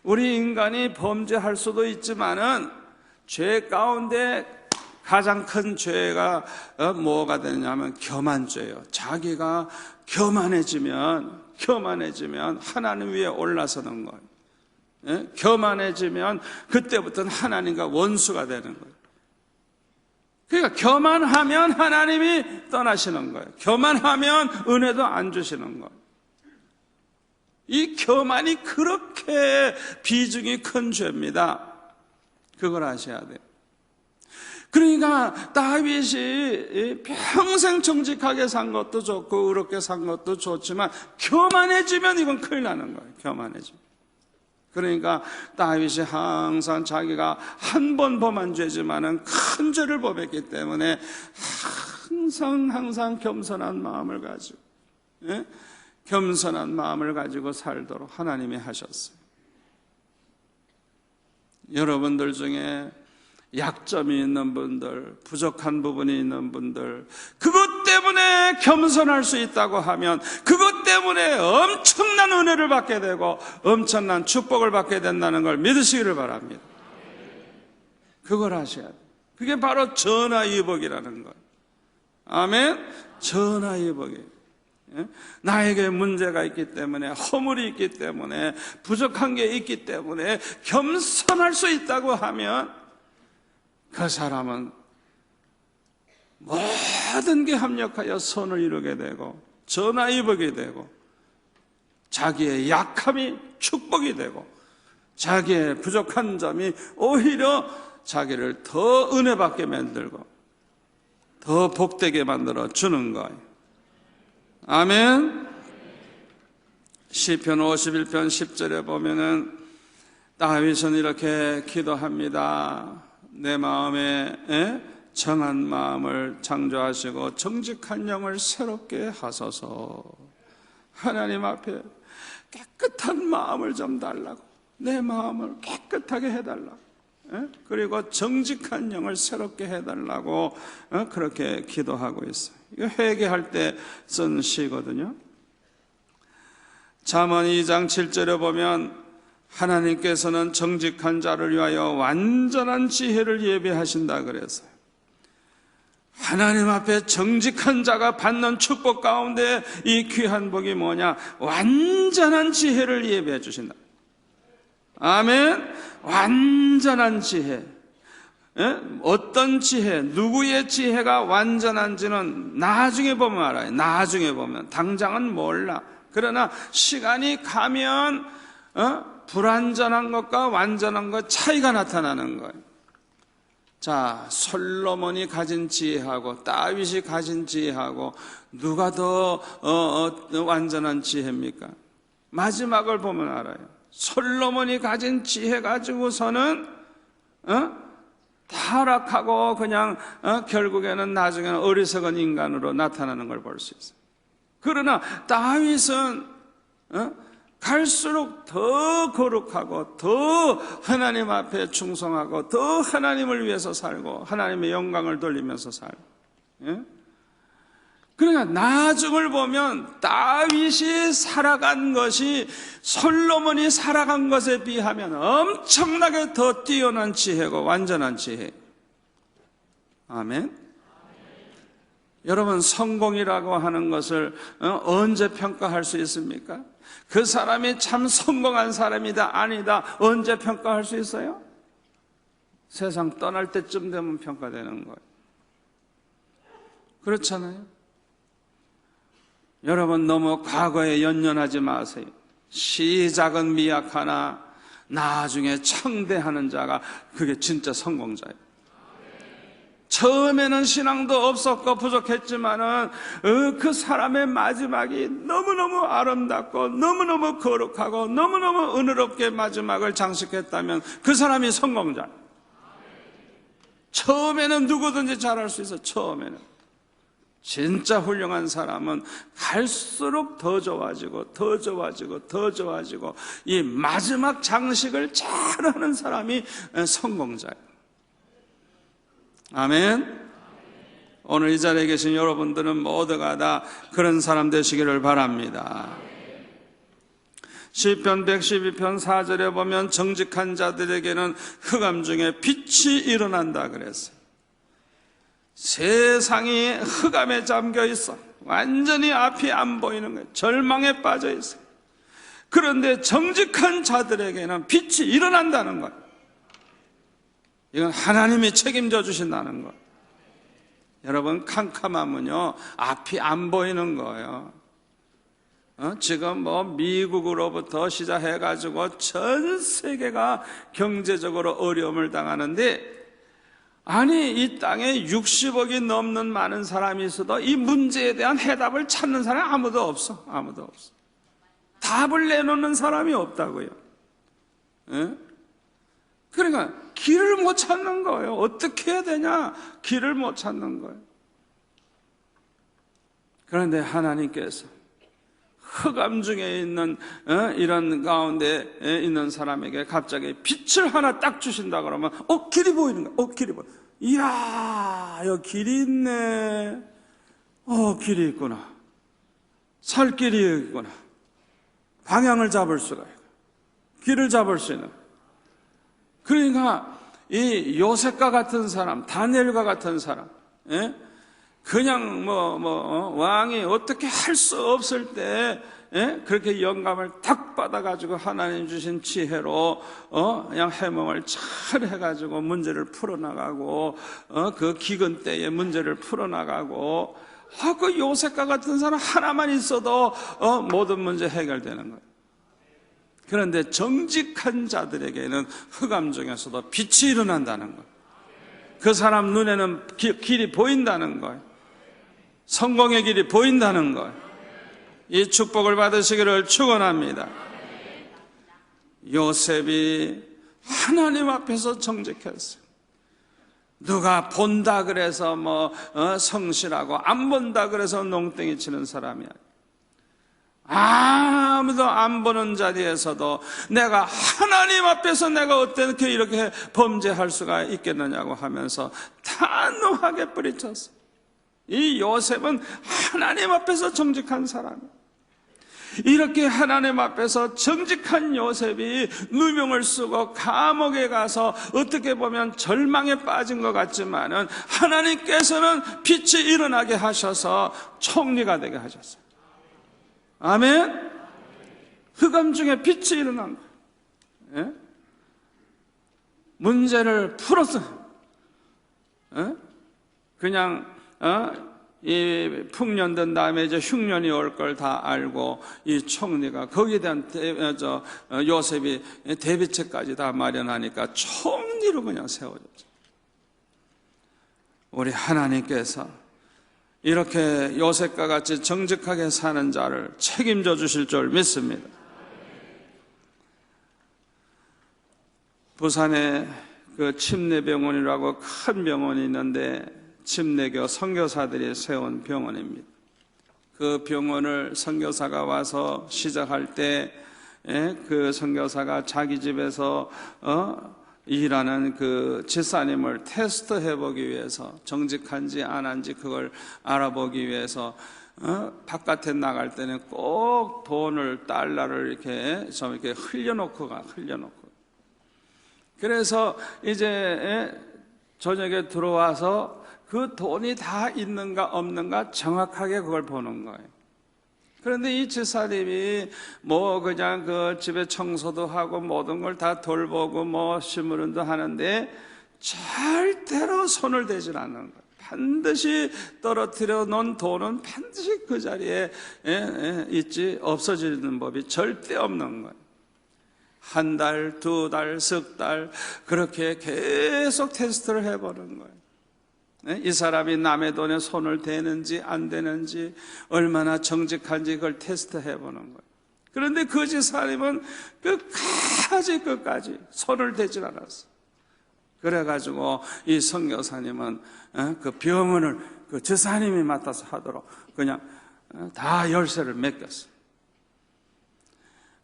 우리 인간이 범죄할 수도 있지만은 죄 가운데 가장 큰 죄가 뭐가 되느냐면 교만죄예요. 자기가 교만해지면 하나님 위에 올라서는 거예요. 교만해지면 그때부터는 하나님과 원수가 되는 거예요. 그러니까 교만하면 하나님이 떠나시는 거예요. 교만하면 은혜도 안 주시는 거예요. 이 교만이 그렇게 비중이 큰 죄입니다. 그걸 아셔야 돼요. 그러니까 다윗이 평생 정직하게 산 것도 좋고 의롭게 산 것도 좋지만 교만해지면 이건 큰일 나는 거예요. 교만해지면. 그러니까 다윗이 항상 자기가 한 번 범한 죄지만은 큰 죄를 범했기 때문에 항상 겸손한 마음을 가지고, 겸손한 마음을 가지고 살도록 하나님이 하셨어요. 여러분들 중에 약점이 있는 분들, 부족한 부분이 있는 분들, 그것 때문에 겸손할 수 있다고 하면 그것 때문에 엄청난 은혜를 받게 되고 엄청난 축복을 받게 된다는 걸 믿으시기를 바랍니다. 그걸 하셔야 돼요. 그게 바로 전화위복이라는 거예요. 아멘. 전화위복이에요. 나에게 문제가 있기 때문에, 허물이 있기 때문에, 부족한 게 있기 때문에 겸손할 수 있다고 하면 그 사람은 모든 게 합력하여 선을 이루게 되고 전화위복이 되고 자기의 약함이 축복이 되고 자기의 부족한 점이 오히려 자기를 더 은혜받게 만들고 더 복되게 만들어 주는 거예요. 아멘. 시편 51편 10절에 보면은 다윗은 이렇게 기도합니다. 내 마음에 정한 마음을 창조하시고 정직한 영을 새롭게 하소서. 하나님 앞에 깨끗한 마음을 좀 달라고, 내 마음을 깨끗하게 해달라고, 그리고 정직한 영을 새롭게 해달라고 그렇게 기도하고 있어요. 이거 회개할 때 쓴 시거든요. 잠언 2장 7절에 보면 하나님께서는 정직한 자를 위하여 완전한 지혜를 예비하신다 그랬어요. 하나님 앞에 정직한 자가 받는 축복 가운데 이 귀한 복이 뭐냐? 완전한 지혜를 예비해 주신다. 아멘. 완전한 지혜. 어떤 지혜, 누구의 지혜가 완전한지는 나중에 보면 알아요. 나중에 보면. 당장은 몰라. 그러나 시간이 가면 불완전한 것과 완전한 것 차이가 나타나는 거예요. 자, 솔로몬이 가진 지혜하고 다윗이 가진 지혜하고 누가 더 완전한 지혜입니까? 마지막을 보면 알아요. 솔로몬이 가진 지혜 가지고서는 타락하고 그냥 결국에는 나중에는 어리석은 인간으로 나타나는 걸 볼 수 있어요. 그러나 다윗은 갈수록 더 거룩하고 더 하나님 앞에 충성하고 더 하나님을 위해서 살고 하나님의 영광을 돌리면서 살고. 그러니까 나중을 보면 다윗이 살아간 것이 솔로몬이 살아간 것에 비하면 엄청나게 더 뛰어난 지혜고 완전한 지혜. 아멘. 여러분, 성공이라고 하는 것을 언제 평가할 수 있습니까? 그 사람이 참 성공한 사람이다 아니다 언제 평가할 수 있어요? 세상 떠날 때쯤 되면 평가되는 거예요. 그렇잖아요. 여러분, 너무 과거에 연연하지 마세요. 시작은 미약하나 나중에 창대하는 자가 그게 진짜 성공자예요. 처음에는 신앙도 없었고 부족했지만은 그 사람의 마지막이 너무너무 아름답고 너무너무 거룩하고 너무너무 은혜롭게 마지막을 장식했다면 그 사람이 성공자. 처음에는 누구든지 잘할 수 있어. 처음에는 진짜 훌륭한 사람은 갈수록 더 좋아지고 더 좋아지고 더 좋아지고 이 마지막 장식을 잘하는 사람이 성공자예요. 아멘. 오늘 이 자리에 계신 여러분들은 모두가 다 그런 사람 되시기를 바랍니다. 시편 112편 4절에 보면 정직한 자들에게는 흑암 중에 빛이 일어난다 그랬어요. 세상이 흑암에 잠겨 있어. 완전히 앞이 안 보이는 거예요. 절망에 빠져 있어요. 그런데 정직한 자들에게는 빛이 일어난다는 거예요. 이건 하나님이 책임져 주신다는 거. 여러분, 캄캄하면요 앞이 안 보이는 거예요. 지금 미국으로부터 시작해가지고 전 세계가 경제적으로 어려움을 당하는데 아니, 이 땅에 60억이 넘는 많은 사람이 있어도 이 문제에 대한 해답을 찾는 사람이 아무도 없어. 아무도 없어. 답을 내놓는 사람이 없다고요. 예? 그러니까 길을 못 찾는 거예요. 어떻게 해야 되냐? 길을 못 찾는 거예요. 그런데 하나님께서 흑암 중에 있는 이런 가운데 있는 사람에게 갑자기 빛을 하나 딱 주신다 그러면 길이 보이는 거야. 길이 보여. 이야, 여기 길이 있네. 길이 있구나. 살 길이 있구나. 방향을 잡을 수가 있고 길을 잡을 수 있는. 그러니까 이 요셉과 같은 사람, 다니엘과 같은 사람, 그냥 왕이 어떻게 할 수 없을 때 그렇게 영감을 탁 받아가지고 하나님 주신 지혜로 그냥 해몽을 잘 해가지고 문제를 풀어나가고 그 기근 때에 문제를 풀어나가고 그 요셉과 같은 사람 하나만 있어도 모든 문제 해결되는 거예요. 그런데 정직한 자들에게는 흑암 중에서도 빛이 일어난다는 거예요. 그 사람 눈에는 길이 보인다는 거예요. 성공의 길이 보인다는 거예요. 이 축복을 받으시기를 축원합니다. 요셉이 하나님 앞에서 정직했어요. 누가 본다 그래서 성실하고 안 본다 그래서 농땡이 치는 사람이 아니에요. 아무도 안 보는 자리에서도 내가 하나님 앞에서 내가 어떻게 이렇게 범죄할 수가 있겠느냐고 하면서 단호하게 뿌리쳤어요. 이 요셉은 하나님 앞에서 정직한 사람이에요. 이렇게 하나님 앞에서 정직한 요셉이 누명을 쓰고 감옥에 가서 어떻게 보면 절망에 빠진 것 같지만은 하나님께서는 빛이 일어나게 하셔서 총리가 되게 하셨어요. 아멘. 흑암 중에 빛이 일어난 거예요. 예? 문제를 풀었어요. 예? 그냥 이 풍년 된 다음에 이제 흉년이 올 걸 다 알고 이 총리가 거기에 대한 요셉이 대비책까지 다 마련하니까 총리로 그냥 세워졌죠. 우리 하나님께서 이렇게 요셉과 같이 정직하게 사는 자를 책임져 주실 줄 믿습니다. 부산에 그 침례병원이라고 큰 병원이 있는데 침례교 선교사들이 세운 병원입니다. 그 병원을 선교사가 와서 시작할 때 그 선교사가 자기 집에서 일하는 그 집사님을 테스트해 보기 위해서 정직한지 안 한지 그걸 알아보기 위해서 바깥에 나갈 때는 꼭 돈을 달러를 이렇게 좀 이렇게 흘려놓고 그래서 이제 저녁에 들어와서 그 돈이 다 있는가 없는가 정확하게 그걸 보는 거예요. 그런데 이 집사님이 그냥 그 집에 청소도 하고 모든 걸 다 돌보고 시무른도 하는데 절대로 손을 대질 않는 거예요. 반드시 떨어뜨려 놓은 돈은 반드시 그 자리에 있지 없어지는 법이 절대 없는 거예요. 한 달, 두 달, 석 달 그렇게 계속 테스트를 해보는 거예요. 이 사람이 남의 돈에 손을 대는지 안 대는지 얼마나 정직한지 그걸 테스트해 보는 거예요. 그런데 그 집사님은 끝까지 손을 대질 않았어요. 그래가지고 이 선교사님은 그 병원을 그 집사님이 맡아서 하도록 그냥 다 열쇠를 맡겼어요.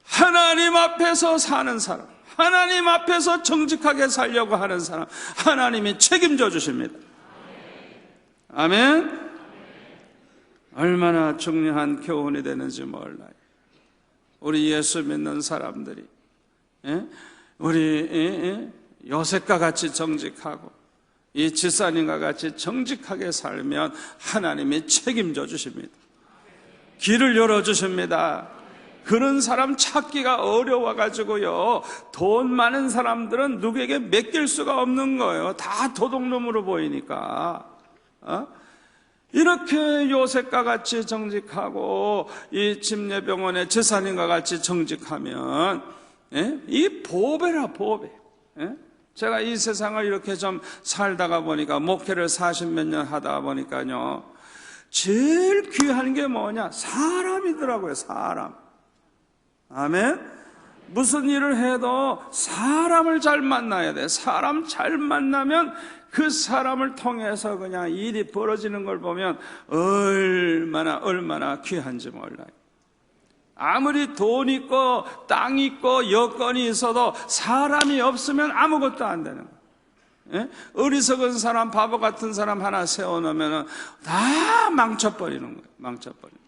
하나님 앞에서 사는 사람, 하나님 앞에서 정직하게 살려고 하는 사람, 하나님이 책임져 주십니다. 아멘. 얼마나 중요한 교훈이 되는지 몰라요. 우리 예수 믿는 사람들이 우리 요셉과 같이 정직하고 이 집사님과 같이 정직하게 살면 하나님이 책임져 주십니다. 길을 열어주십니다. 그런 사람 찾기가 어려워가지고요, 돈 많은 사람들은 누구에게 맡길 수가 없는 거예요. 다 도둑놈으로 보이니까. 이렇게 요셉과 같이 정직하고 이 침례병원의 제사님과 같이 정직하면 이 보배라 보배. 제가 이 세상을 이렇게 좀 살다가 보니까, 목회를 40몇 년 하다 보니까요, 제일 귀한 게 뭐냐? 사람이더라고요. 사람. 아멘. 무슨 일을 해도 사람을 잘 만나야 돼. 사람 잘 만나면 그 사람을 통해서 그냥 일이 벌어지는 걸 보면 얼마나 귀한지 몰라요. 아무리 돈 있고 땅 있고 여건이 있어도 사람이 없으면 아무것도 안 되는 거예요. 예? 어리석은 사람, 바보 같은 사람 하나 세워놓으면 다 망쳐버리는 거예요. 망쳐버리는 거예요.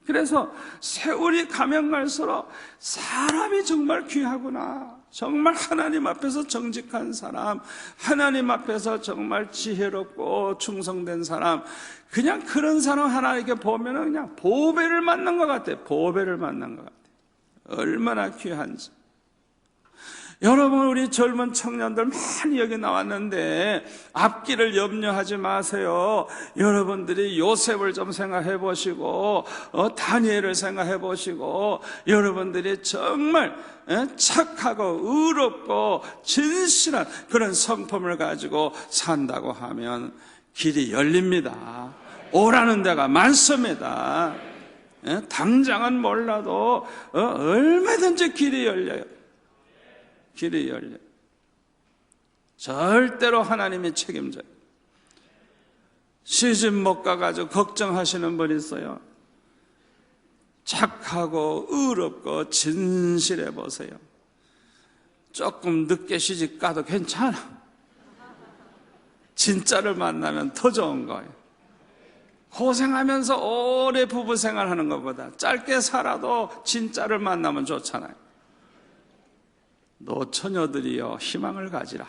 그래서 세월이 가면 갈수록 사람이 정말 귀하구나. 정말 하나님 앞에서 정직한 사람, 하나님 앞에서 정말 지혜롭고 충성된 사람, 그냥 그런 사람 하나님께 보면 그냥 보배를 만난 것 같아요. 보배를 만난 것 같아요. 얼마나 귀한지. 여러분, 우리 젊은 청년들 많이 여기 나왔는데 앞길을 염려하지 마세요. 여러분들이 요셉을 좀 생각해 보시고 다니엘을 생각해 보시고, 여러분들이 정말 착하고 의롭고 진실한 그런 성품을 가지고 산다고 하면 길이 열립니다. 오라는 데가 많습니다. 당장은 몰라도 얼마든지 길이 열려요. 길이 열려요. 절대로 하나님이 책임져요. 시집 못 가가지고 걱정하시는 분 있어요. 착하고 의롭고 진실해 보세요. 조금 늦게 시집 가도 괜찮아. 진짜를 만나면 더 좋은 거예요. 고생하면서 오래 부부 생활하는 것보다 짧게 살아도 진짜를 만나면 좋잖아요. 노처녀들이여, 희망을 가지라.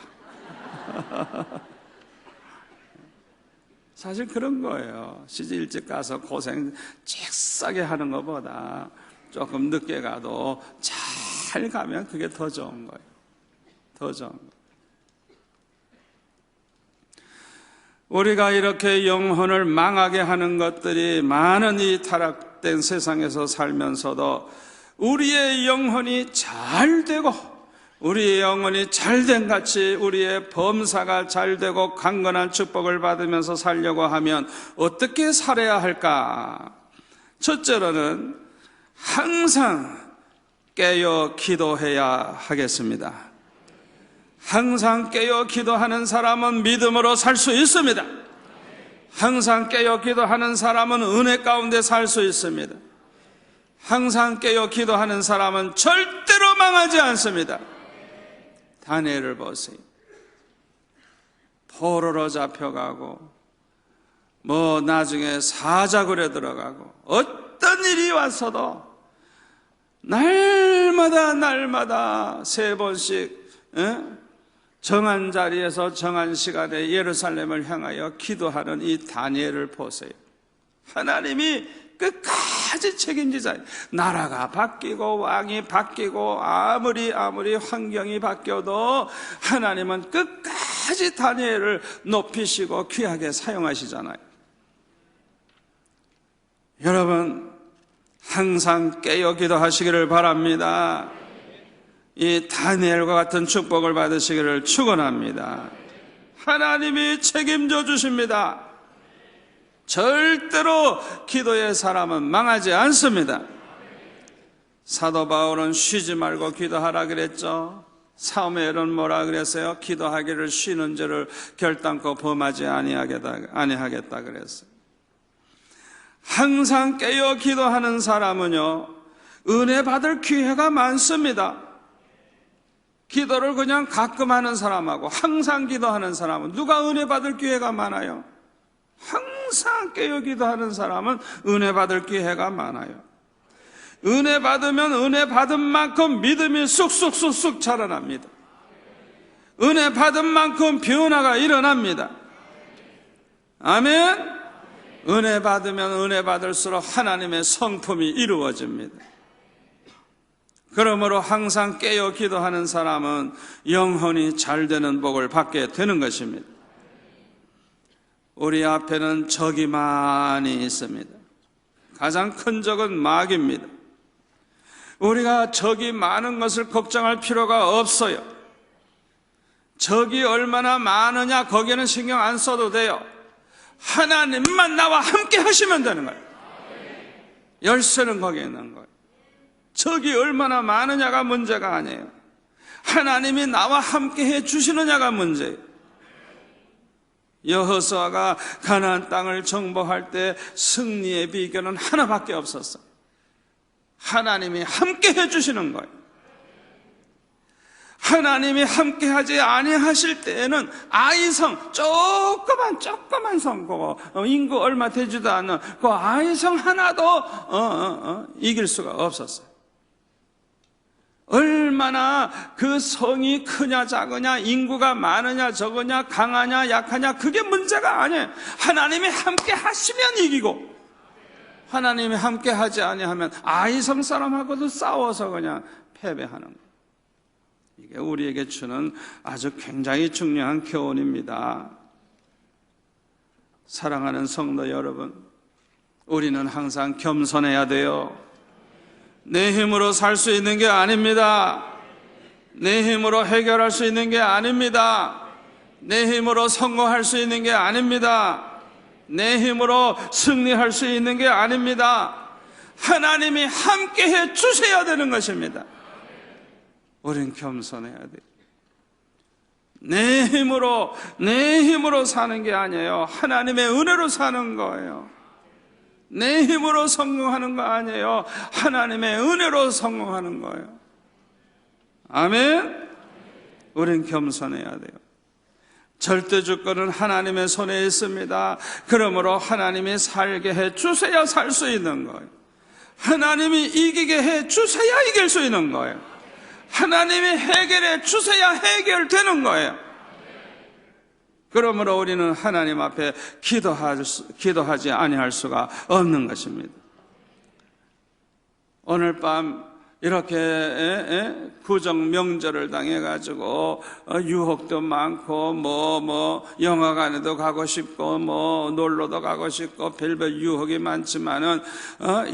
사실 그런 거예요. 시집 일찍 가서 고생 잭싸게 하는 것보다 조금 늦게 가도 잘 가면 그게 더 좋은 거예요. 더 좋은 거예요. 우리가 이렇게 영혼을 망하게 하는 것들이 많은 이 타락된 세상에서 살면서도 우리의 영혼이 잘 되고, 우리의 영혼이 잘된 같이 우리의 범사가 잘되고 강건한 축복을 받으면서 살려고 하면 어떻게 살아야 할까? 첫째로는 항상 깨어 기도해야 하겠습니다. 항상 깨어 기도하는 사람은 믿음으로 살 수 있습니다. 항상 깨어 기도하는 사람은 은혜 가운데 살 수 있습니다. 항상 깨어 기도하는 사람은 절대로 망하지 않습니다. 다니엘을 보세요. 포로로 잡혀가고 나중에 사자굴에 들어가고 어떤 일이 왔어도 날마다 3번씩 정한 자리에서 정한 시간에 예루살렘을 향하여 기도하는 이 다니엘을 보세요. 하나님이 끝까지 책임지자예요. 나라가 바뀌고 왕이 바뀌고 아무리 환경이 바뀌어도 하나님은 끝까지 다니엘을 높이시고 귀하게 사용하시잖아요. 여러분, 항상 깨어 기도하시기를 바랍니다. 이 다니엘과 같은 축복을 받으시기를 축원합니다. 하나님이 책임져 주십니다. 절대로 기도의 사람은 망하지 않습니다. 사도 바울은 쉬지 말고 기도하라 그랬죠. 사무엘은 뭐라 그랬어요? 기도하기를 쉬는 죄를 결단코 범하지 아니하겠다 그랬어요. 항상 깨어 기도하는 사람은요, 은혜 받을 기회가 많습니다. 기도를 그냥 가끔 하는 사람하고 항상 기도하는 사람은 누가 은혜 받을 기회가 많아요? 항상 깨어 기도하는 사람은 은혜 받을 기회가 많아요. 은혜 받으면 은혜 받은 만큼 믿음이 쑥쑥 자라납니다. 은혜 받은 만큼 변화가 일어납니다. 아멘. 은혜 받으면 은혜 받을수록 하나님의 성품이 이루어집니다. 그러므로 항상 깨어 기도하는 사람은 영혼이 잘 되는 복을 받게 되는 것입니다. 우리 앞에는 적이 많이 있습니다. 가장 큰 적은 마귀입니다. 우리가 적이 많은 것을 걱정할 필요가 없어요. 적이 얼마나 많으냐 거기에는 신경 안 써도 돼요. 하나님만 나와 함께 하시면 되는 거예요. 열쇠는 거기에 있는 거예요. 적이 얼마나 많으냐가 문제가 아니에요. 하나님이 나와 함께 해 주시느냐가 문제예요. 여호수아가 가나안 땅을 정복할 때 승리의 비결은 하나밖에 없었어요. 하나님이 함께 해 주시는 거예요. 하나님이 함께 하지 아니하실 때에는 아이성, 조그만 성고, 인구 얼마 되지도 않는 그 아이성 하나도 이길 수가 없었어요. 얼마나 그 성이 크냐 작으냐, 인구가 많으냐 적으냐, 강하냐 약하냐, 그게 문제가 아니에요. 하나님이 함께 하시면 이기고, 하나님이 함께 하지 아니하면 아이성 사람하고도 싸워서 그냥 패배하는 거예요. 이게 우리에게 주는 아주 굉장히 중요한 교훈입니다. 사랑하는 성도 여러분, 우리는 항상 겸손해야 돼요. 내 힘으로 살 수 있는 게 아닙니다. 내 힘으로 해결할 수 있는 게 아닙니다. 내 힘으로 성공할 수 있는 게 아닙니다. 내 힘으로 승리할 수 있는 게 아닙니다. 하나님이 함께 해 주셔야 되는 것입니다. 우린 겸손해야 돼요. 내 힘으로 사는 게 아니에요. 하나님의 은혜로 사는 거예요. 내 힘으로 성공하는 거 아니에요. 하나님의 은혜로 성공하는 거예요. 아멘. 우린 겸손해야 돼요. 절대 주권은 하나님의 손에 있습니다. 그러므로 하나님이 살게 해 주셔야 살 수 있는 거예요. 하나님이 이기게 해 주셔야 이길 수 있는 거예요. 하나님이 해결해 주셔야 해결되는 거예요. 그러므로 우리는 하나님 앞에 기도하지 아니할 수가 없는 것입니다. 오늘 밤 이렇게 구정 명절을 당해가지고 유혹도 많고 영화관에도 가고 싶고 놀러도 가고 싶고 별별 유혹이 많지만은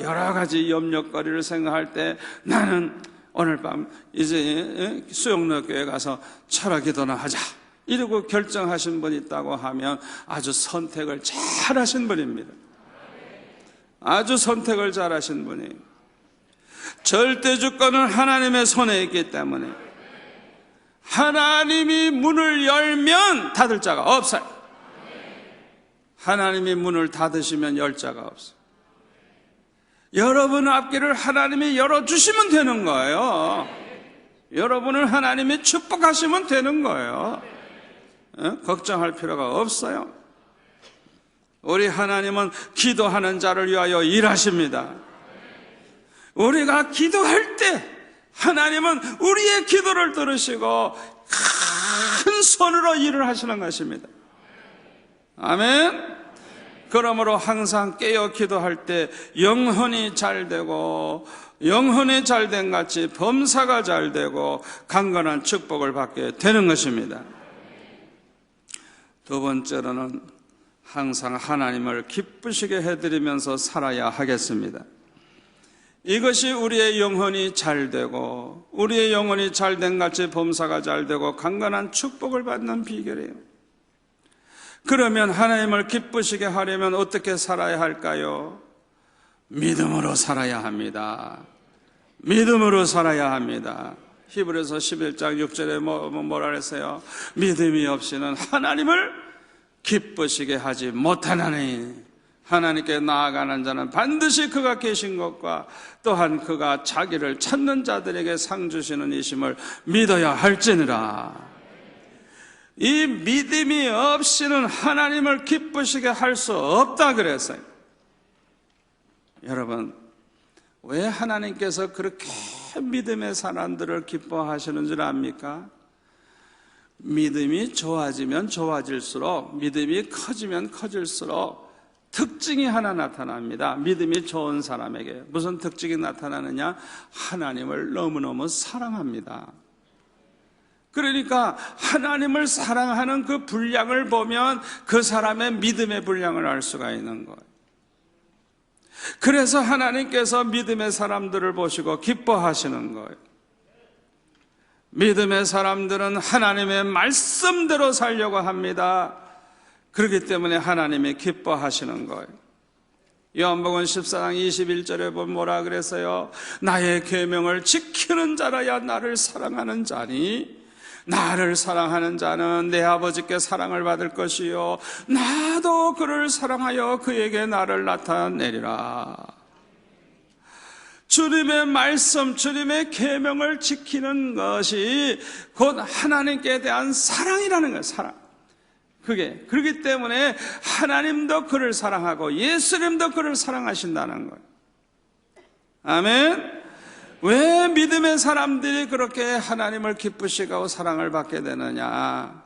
여러 가지 염려거리를 생각할 때 나는 오늘 밤 이제 수영로교회 가서 철학기도나 하자 이러고 결정하신 분이 있다고 하면 아주 선택을 잘하신 분입니다. 아주 선택을 잘하신 분이에요. 절대 주권은 하나님의 손에 있기 때문에 하나님이 문을 열면 닫을 자가 없어요. 하나님이 문을 닫으시면 열 자가 없어요. 여러분 앞길을 하나님이 열어주시면 되는 거예요. 여러분을 하나님이 축복하시면 되는 거예요. 걱정할 필요가 없어요. 우리 하나님은 기도하는 자를 위하여 일하십니다. 우리가 기도할 때 하나님은 우리의 기도를 들으시고 큰 손으로 일을 하시는 것입니다. 아멘. 그러므로 항상 깨어 기도할 때 영혼이 잘 되고 영혼이 잘된 같이 범사가 잘 되고 강건한 축복을 받게 되는 것입니다. 두 번째로는 항상 하나님을 기쁘시게 해드리면서 살아야 하겠습니다. 이것이 우리의 영혼이 잘되고 우리의 영혼이 잘된 같이 범사가 잘되고 강건한 축복을 받는 비결이에요. 그러면 하나님을 기쁘시게 하려면 어떻게 살아야 할까요? 믿음으로 살아야 합니다. 믿음으로 살아야 합니다. 히브리서 11장 6절에 뭐라 그랬어요? 믿음이 없이는 하나님을 기쁘시게 하지 못하나니 하나님께 나아가는 자는 반드시 그가 계신 것과 또한 그가 자기를 찾는 자들에게 상 주시는 이심을 믿어야 할지니라. 이 믿음이 없이는 하나님을 기쁘시게 할 수 없다 그랬어요. 여러분, 왜 하나님께서 그렇게 믿음의 사람들을 기뻐하시는 줄 압니까? 믿음이 좋아지면 좋아질수록, 믿음이 커지면 커질수록 특징이 하나 나타납니다. 믿음이 좋은 사람에게 무슨 특징이 나타나느냐? 하나님을 너무너무 사랑합니다. 그러니까 하나님을 사랑하는 그 분량을 보면 그 사람의 믿음의 분량을 알 수가 있는 거예요. 그래서 하나님께서 믿음의 사람들을 보시고 기뻐하시는 거예요. 믿음의 사람들은 하나님의 말씀대로 살려고 합니다. 그렇기 때문에 하나님이 기뻐하시는 거예요. 요한복음 14장 21절에 보면 뭐라 그랬어요? 나의 계명을 지키는 자라야 나를 사랑하는 자니 나를 사랑하는 자는 내 아버지께 사랑을 받을 것이요 나도 그를 사랑하여 그에게 나를 나타내리라. 주님의 말씀, 주님의 계명을 지키는 것이 곧 하나님께 대한 사랑이라는 거예요. 사랑. 그렇기 때문에 하나님도 그를 사랑하고 예수님도 그를 사랑하신다는 거예요. 아멘. 왜 믿음의 사람들이 그렇게 하나님을 기쁘시게 하고 사랑을 받게 되느냐?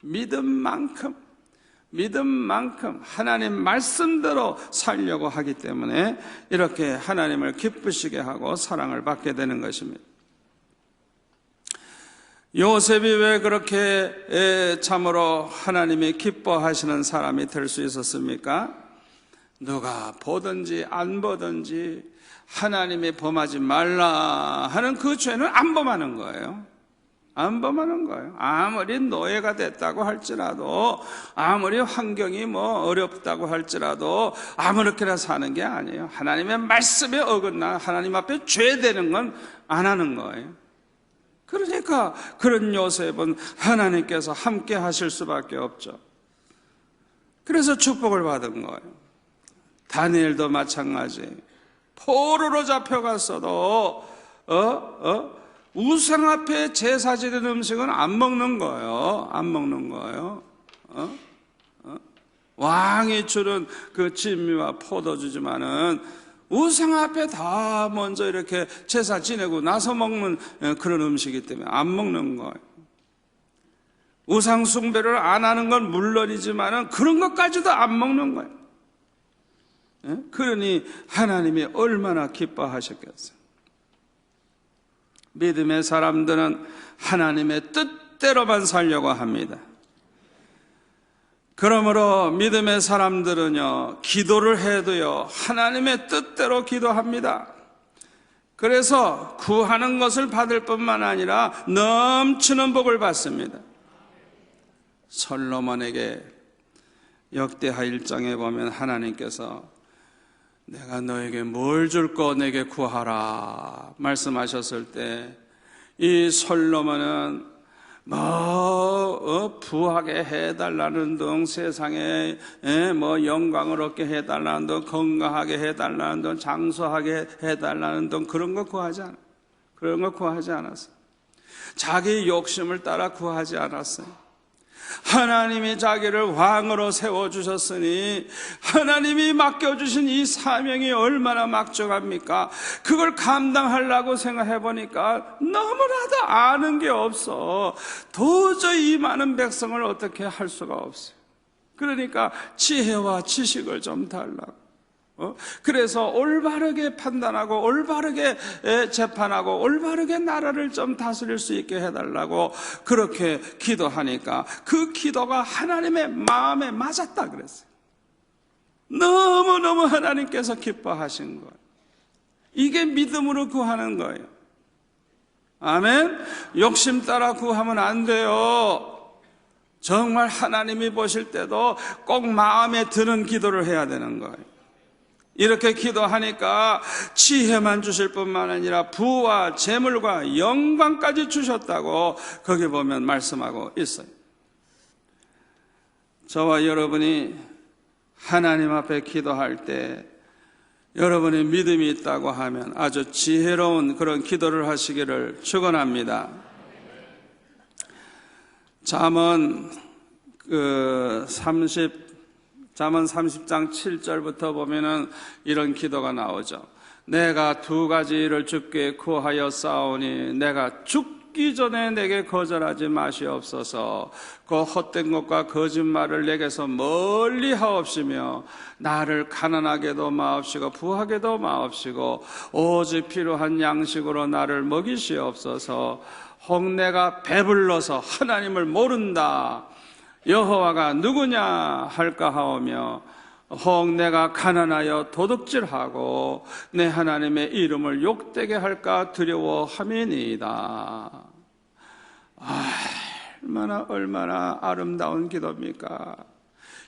믿음만큼 하나님 말씀대로 살려고 하기 때문에 이렇게 하나님을 기쁘시게 하고 사랑을 받게 되는 것입니다. 요셉이 왜 그렇게 참으로 하나님이 기뻐하시는 사람이 될 수 있었습니까? 누가 보든지 안 보든지 하나님이 범하지 말라 하는 그 죄는 안 범하는 거예요. 안 범하는 거예요. 아무리 노예가 됐다고 할지라도, 아무리 환경이 어렵다고 할지라도 아무렇게나 사는 게 아니에요. 하나님의 말씀에 어긋나 하나님 앞에 죄되는 건 안 하는 거예요. 그러니까 그런 요셉은 하나님께서 함께 하실 수밖에 없죠. 그래서 축복을 받은 거예요. 다니엘도 마찬가지. 포로로 잡혀갔어도 우상 앞에 제사 지는 음식은 안 먹는 거예요. 안 먹는 거예요. 왕이 주는 그 진미와 포도주지만은 우상 앞에 다 먼저 이렇게 제사 지내고 나서 먹는 그런 음식이기 때문에 안 먹는 거예요. 우상 숭배를 안 하는 건 물론이지만은 그런 것까지도 안 먹는 거예요. 그러니 하나님이 얼마나 기뻐하셨겠어요. 믿음의 사람들은 하나님의 뜻대로만 살려고 합니다. 그러므로 믿음의 사람들은요, 기도를 해도요, 하나님의 뜻대로 기도합니다. 그래서 구하는 것을 받을 뿐만 아니라 넘치는 복을 받습니다. 솔로몬에게 역대하 1장에 보면 하나님께서 내가 너에게 뭘 줄거 내게 구하라 말씀하셨을 때 이 솔로몬은 부하게 해달라는 등 세상에 영광을 얻게 해달라는 등 건강하게 해달라는 등 장수하게 해달라는 등 그런 거 구하지 않았어요. 자기 욕심을 따라 구하지 않았어요. 하나님이 자기를 왕으로 세워주셨으니 하나님이 맡겨주신 이 사명이 얼마나 막중합니까? 그걸 감당하려고 생각해보니까 너무나도 아는 게 없어. 도저히 이 많은 백성을 어떻게 할 수가 없어요. 그러니까 지혜와 지식을 좀 달라고. 그래서 올바르게 판단하고 올바르게 재판하고 올바르게 나라를 좀 다스릴 수 있게 해달라고 그렇게 기도하니까 그 기도가 하나님의 마음에 맞았다 그랬어요. 너무너무 하나님께서 기뻐하신 거예요. 이게 믿음으로 구하는 거예요. 아멘. 욕심 따라 구하면 안 돼요. 정말 하나님이 보실 때도 꼭 마음에 드는 기도를 해야 되는 거예요. 이렇게 기도하니까 지혜만 주실 뿐만 아니라 부와 재물과 영광까지 주셨다고 거기 보면 말씀하고 있어요. 저와 여러분이 하나님 앞에 기도할 때 여러분의 믿음이 있다고 하면 아주 지혜로운 그런 기도를 하시기를 축원합니다. 잠언 30장 7절부터 보면은 이런 기도가 나오죠. 내가 두 가지를 주께 구하여 싸우니 내가 죽기 전에 내게 거절하지 마시옵소서. 그 헛된 것과 거짓말을 내게서 멀리 하옵시며 나를 가난하게도 마옵시고 부하게도 마옵시고 오직 필요한 양식으로 나를 먹이시옵소서. 혹 내가 배불러서 하나님을 모른다 여호와가 누구냐 할까 하오며 혹 내가 가난하여 도둑질하고 내 하나님의 이름을 욕되게 할까 두려워함이니이다. 얼마나 아름다운 기도입니까?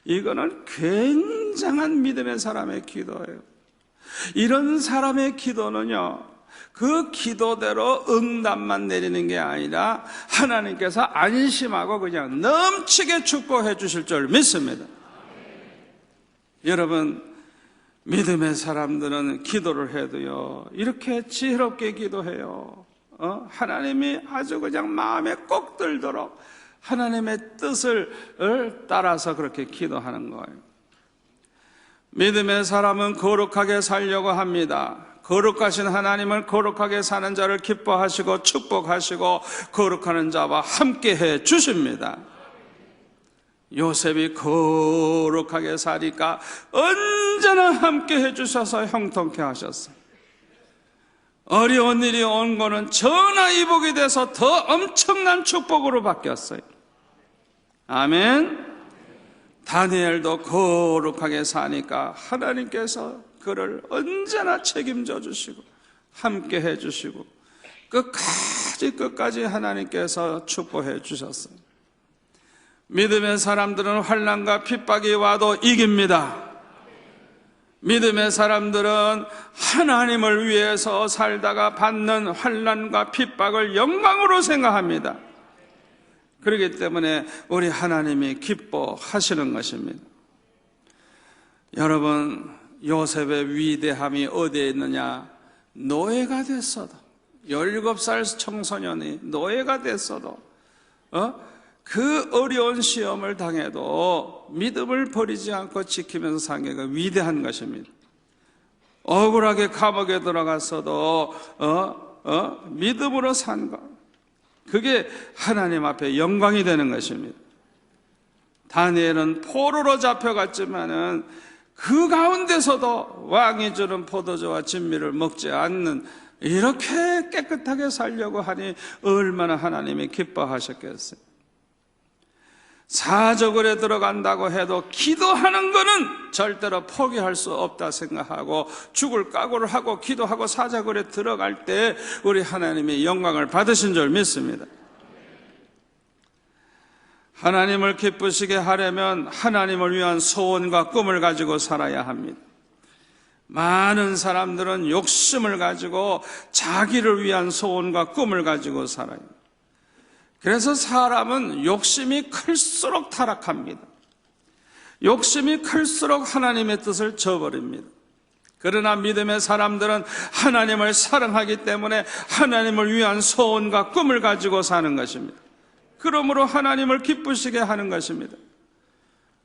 이거는 굉장한 믿음의 사람의 기도예요. 이런 사람의 기도는요, 그 기도대로 응답만 내리는 게 아니라 하나님께서 안심하고 그냥 넘치게 축복해 주실 줄 믿습니다. 여러분, 믿음의 사람들은 기도를 해도요, 이렇게 지혜롭게 기도해요. 하나님이 아주 그냥 마음에 꼭 들도록 하나님의 뜻을 따라서 그렇게 기도하는 거예요. 믿음의 사람은 거룩하게 살려고 합니다. 거룩하신 하나님을 거룩하게 사는 자를 기뻐하시고 축복하시고 거룩하는 자와 함께해 주십니다. 요셉이 거룩하게 사니까 언제나 함께해 주셔서 형통케 하셨어요. 어려운 일이 온 거는 전화위복이 돼서 더 엄청난 축복으로 바뀌었어요. 아멘. 다니엘도 거룩하게 사니까 하나님께서 그를 언제나 책임져 주시고 함께 해 주시고 끝까지 하나님께서 축복해 주셨어요. 믿음의 사람들은 환난과 핍박이 와도 이깁니다. 믿음의 사람들은 하나님을 위해서 살다가 받는 환난과 핍박을 영광으로 생각합니다. 그렇기 때문에 우리 하나님이 기뻐하시는 것입니다. 여러분, 요셉의 위대함이 어디에 있느냐? 노예가 됐어도, 17살 청소년이 노예가 됐어도 그 어려운 시험을 당해도 믿음을 버리지 않고 지키면서 산 게 위대한 것입니다. 억울하게 감옥에 들어갔어도 믿음으로 산 것, 그게 하나님 앞에 영광이 되는 것입니다. 다니엘은 포로로 잡혀갔지만은 그 가운데서도 왕이 주는 포도주와 진미를 먹지 않는, 이렇게 깨끗하게 살려고 하니 얼마나 하나님이 기뻐하셨겠어요. 사저굴에 들어간다고 해도 기도하는 것은 절대로 포기할 수 없다 생각하고 죽을 각오를 하고 기도하고 사저굴에 들어갈 때 우리 하나님이 영광을 받으신 줄 믿습니다. 하나님을 기쁘시게 하려면 하나님을 위한 소원과 꿈을 가지고 살아야 합니다. 많은 사람들은 욕심을 가지고 자기를 위한 소원과 꿈을 가지고 살아요. 그래서 사람은 욕심이 클수록 타락합니다. 욕심이 클수록 하나님의 뜻을 저버립니다. 그러나 믿음의 사람들은 하나님을 사랑하기 때문에 하나님을 위한 소원과 꿈을 가지고 사는 것입니다. 그러므로 하나님을 기쁘시게 하는 것입니다.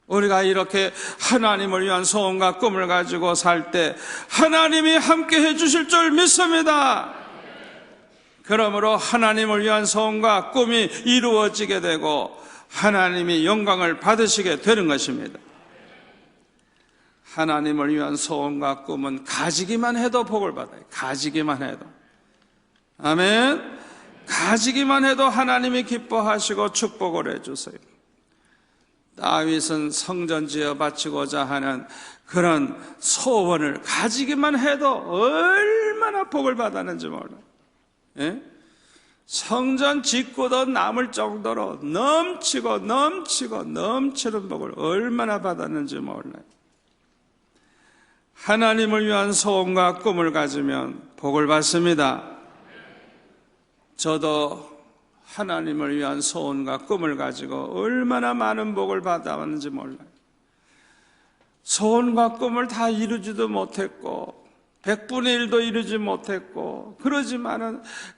우리가 이렇게 하나님을 위한 소원과 꿈을 가지고 살 때 하나님이 함께 해주실 줄 믿습니다. 그러므로 하나님을 위한 소원과 꿈이 이루어지게 되고 하나님이 영광을 받으시게 되는 것입니다. 하나님을 위한 소원과 꿈은 가지기만 해도 복을 받아요. 가지기만 해도. 아멘. 가지기만 해도 하나님이 기뻐하시고 축복을 해주세요. 다윗은 성전 지어 바치고자 하는 그런 소원을 가지기만 해도 얼마나 복을 받았는지 몰라요. 예? 성전 짓고도 남을 정도로 넘치는 복을 얼마나 받았는지 몰라요. 하나님을 위한 소원과 꿈을 가지면 복을 받습니다. 저도 하나님을 위한 소원과 꿈을 가지고 얼마나 많은 복을 받아왔는지 몰라요. 소원과 꿈을 다 이루지도 못했고 100분의 1도 이루지 못했고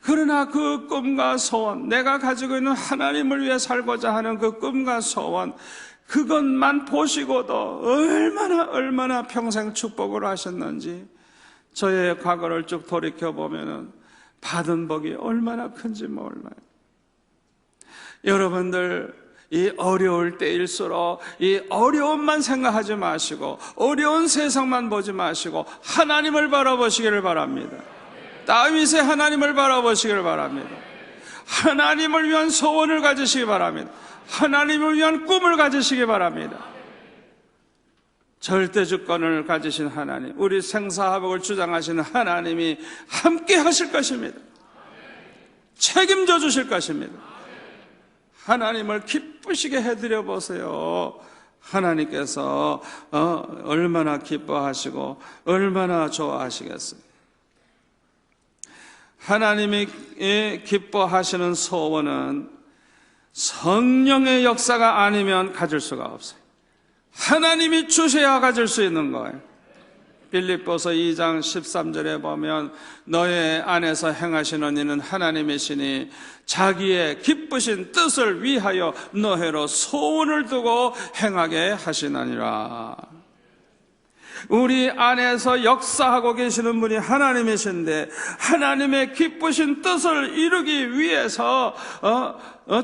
그러나 그 꿈과 소원, 내가 가지고 있는 하나님을 위해 살고자 하는 그 꿈과 소원, 그것만 보시고도 얼마나 평생 축복을 하셨는지 저의 과거를 쭉 돌이켜보면 받은 복이 얼마나 큰지 몰라요. 여러분들, 이 어려울 때일수록 이 어려움만 생각하지 마시고 어려운 세상만 보지 마시고 하나님을 바라보시기를 바랍니다. 다윗의 하나님을 바라보시기를 바랍니다. 하나님을 위한 소원을 가지시기 바랍니다. 하나님을 위한 꿈을 가지시기 바랍니다. 절대주권을 가지신 하나님, 우리 생사화복을 주장하시는 하나님이 함께 하실 것입니다. 책임져 주실 것입니다. 하나님을 기쁘시게 해드려 보세요. 하나님께서 얼마나 기뻐하시고 얼마나 좋아하시겠어요. 하나님이 기뻐하시는 소원은 성령의 역사가 아니면 가질 수가 없어요. 하나님이 주셔야 가질 수 있는 거예요. 빌립보서 2장 13절에 보면 너의 안에서 행하시는 이는 하나님이시니 자기의 기쁘신 뜻을 위하여 너희로 소원을 두고 행하게 하시나니라. 우리 안에서 역사하고 계시는 분이 하나님이신데 하나님의 기쁘신 뜻을 이루기 위해서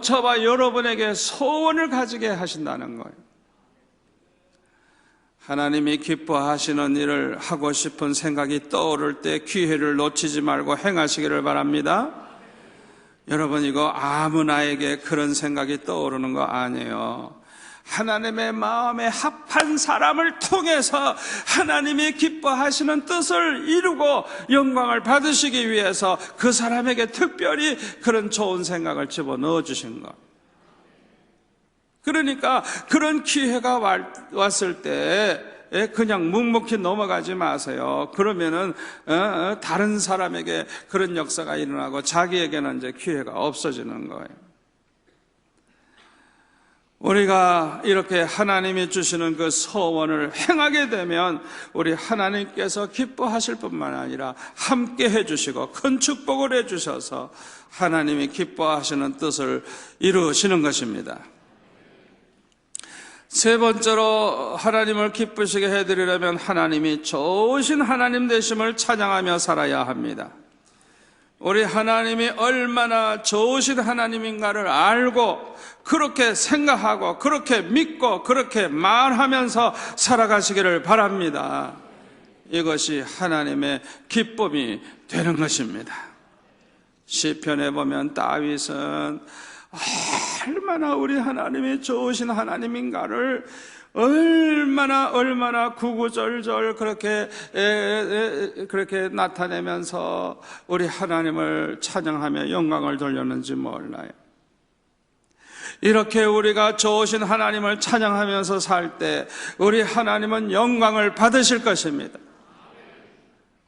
저와 여러분에게 소원을 가지게 하신다는 거예요. 하나님이 기뻐하시는 일을 하고 싶은 생각이 떠오를 때 기회를 놓치지 말고 행하시기를 바랍니다. 여러분, 이거 아무나에게 그런 생각이 떠오르는 거 아니에요. 하나님의 마음에 합한 사람을 통해서 하나님이 기뻐하시는 뜻을 이루고 영광을 받으시기 위해서 그 사람에게 특별히 그런 좋은 생각을 집어넣어 주신 것. 그러니까 그런 기회가 왔을 때 그냥 묵묵히 넘어가지 마세요. 그러면은 다른 사람에게 그런 역사가 일어나고 자기에게는 이제 기회가 없어지는 거예요. 우리가 이렇게 하나님이 주시는 그 소원을 행하게 되면 우리 하나님께서 기뻐하실 뿐만 아니라 함께 해주시고 큰 축복을 해주셔서 하나님이 기뻐하시는 뜻을 이루시는 것입니다. 세 번째로 하나님을 기쁘시게 해드리려면 하나님이 좋으신 하나님 되심을 찬양하며 살아야 합니다. 우리 하나님이 얼마나 좋으신 하나님인가를 알고 그렇게 생각하고 그렇게 믿고 그렇게 말하면서 살아가시기를 바랍니다. 이것이 하나님의 기쁨이 되는 것입니다. 시편에 보면 다윗은 얼마나 우리 하나님이 좋으신 하나님인가를 얼마나 구구절절 그렇게 나타내면서 우리 하나님을 찬양하며 영광을 돌렸는지 몰라요. 이렇게 우리가 좋으신 하나님을 찬양하면서 살 때 우리 하나님은 영광을 받으실 것입니다.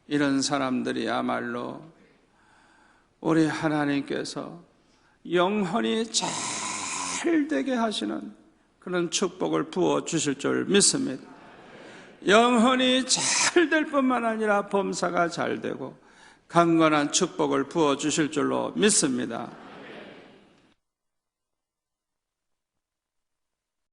이런 사람들이야말로 우리 하나님께서 영혼이 잘 되게 하시는 그런 축복을 부어 주실 줄 믿습니다. 영혼이 잘 될 뿐만 아니라 범사가 잘 되고 강건한 축복을 부어 주실 줄로 믿습니다.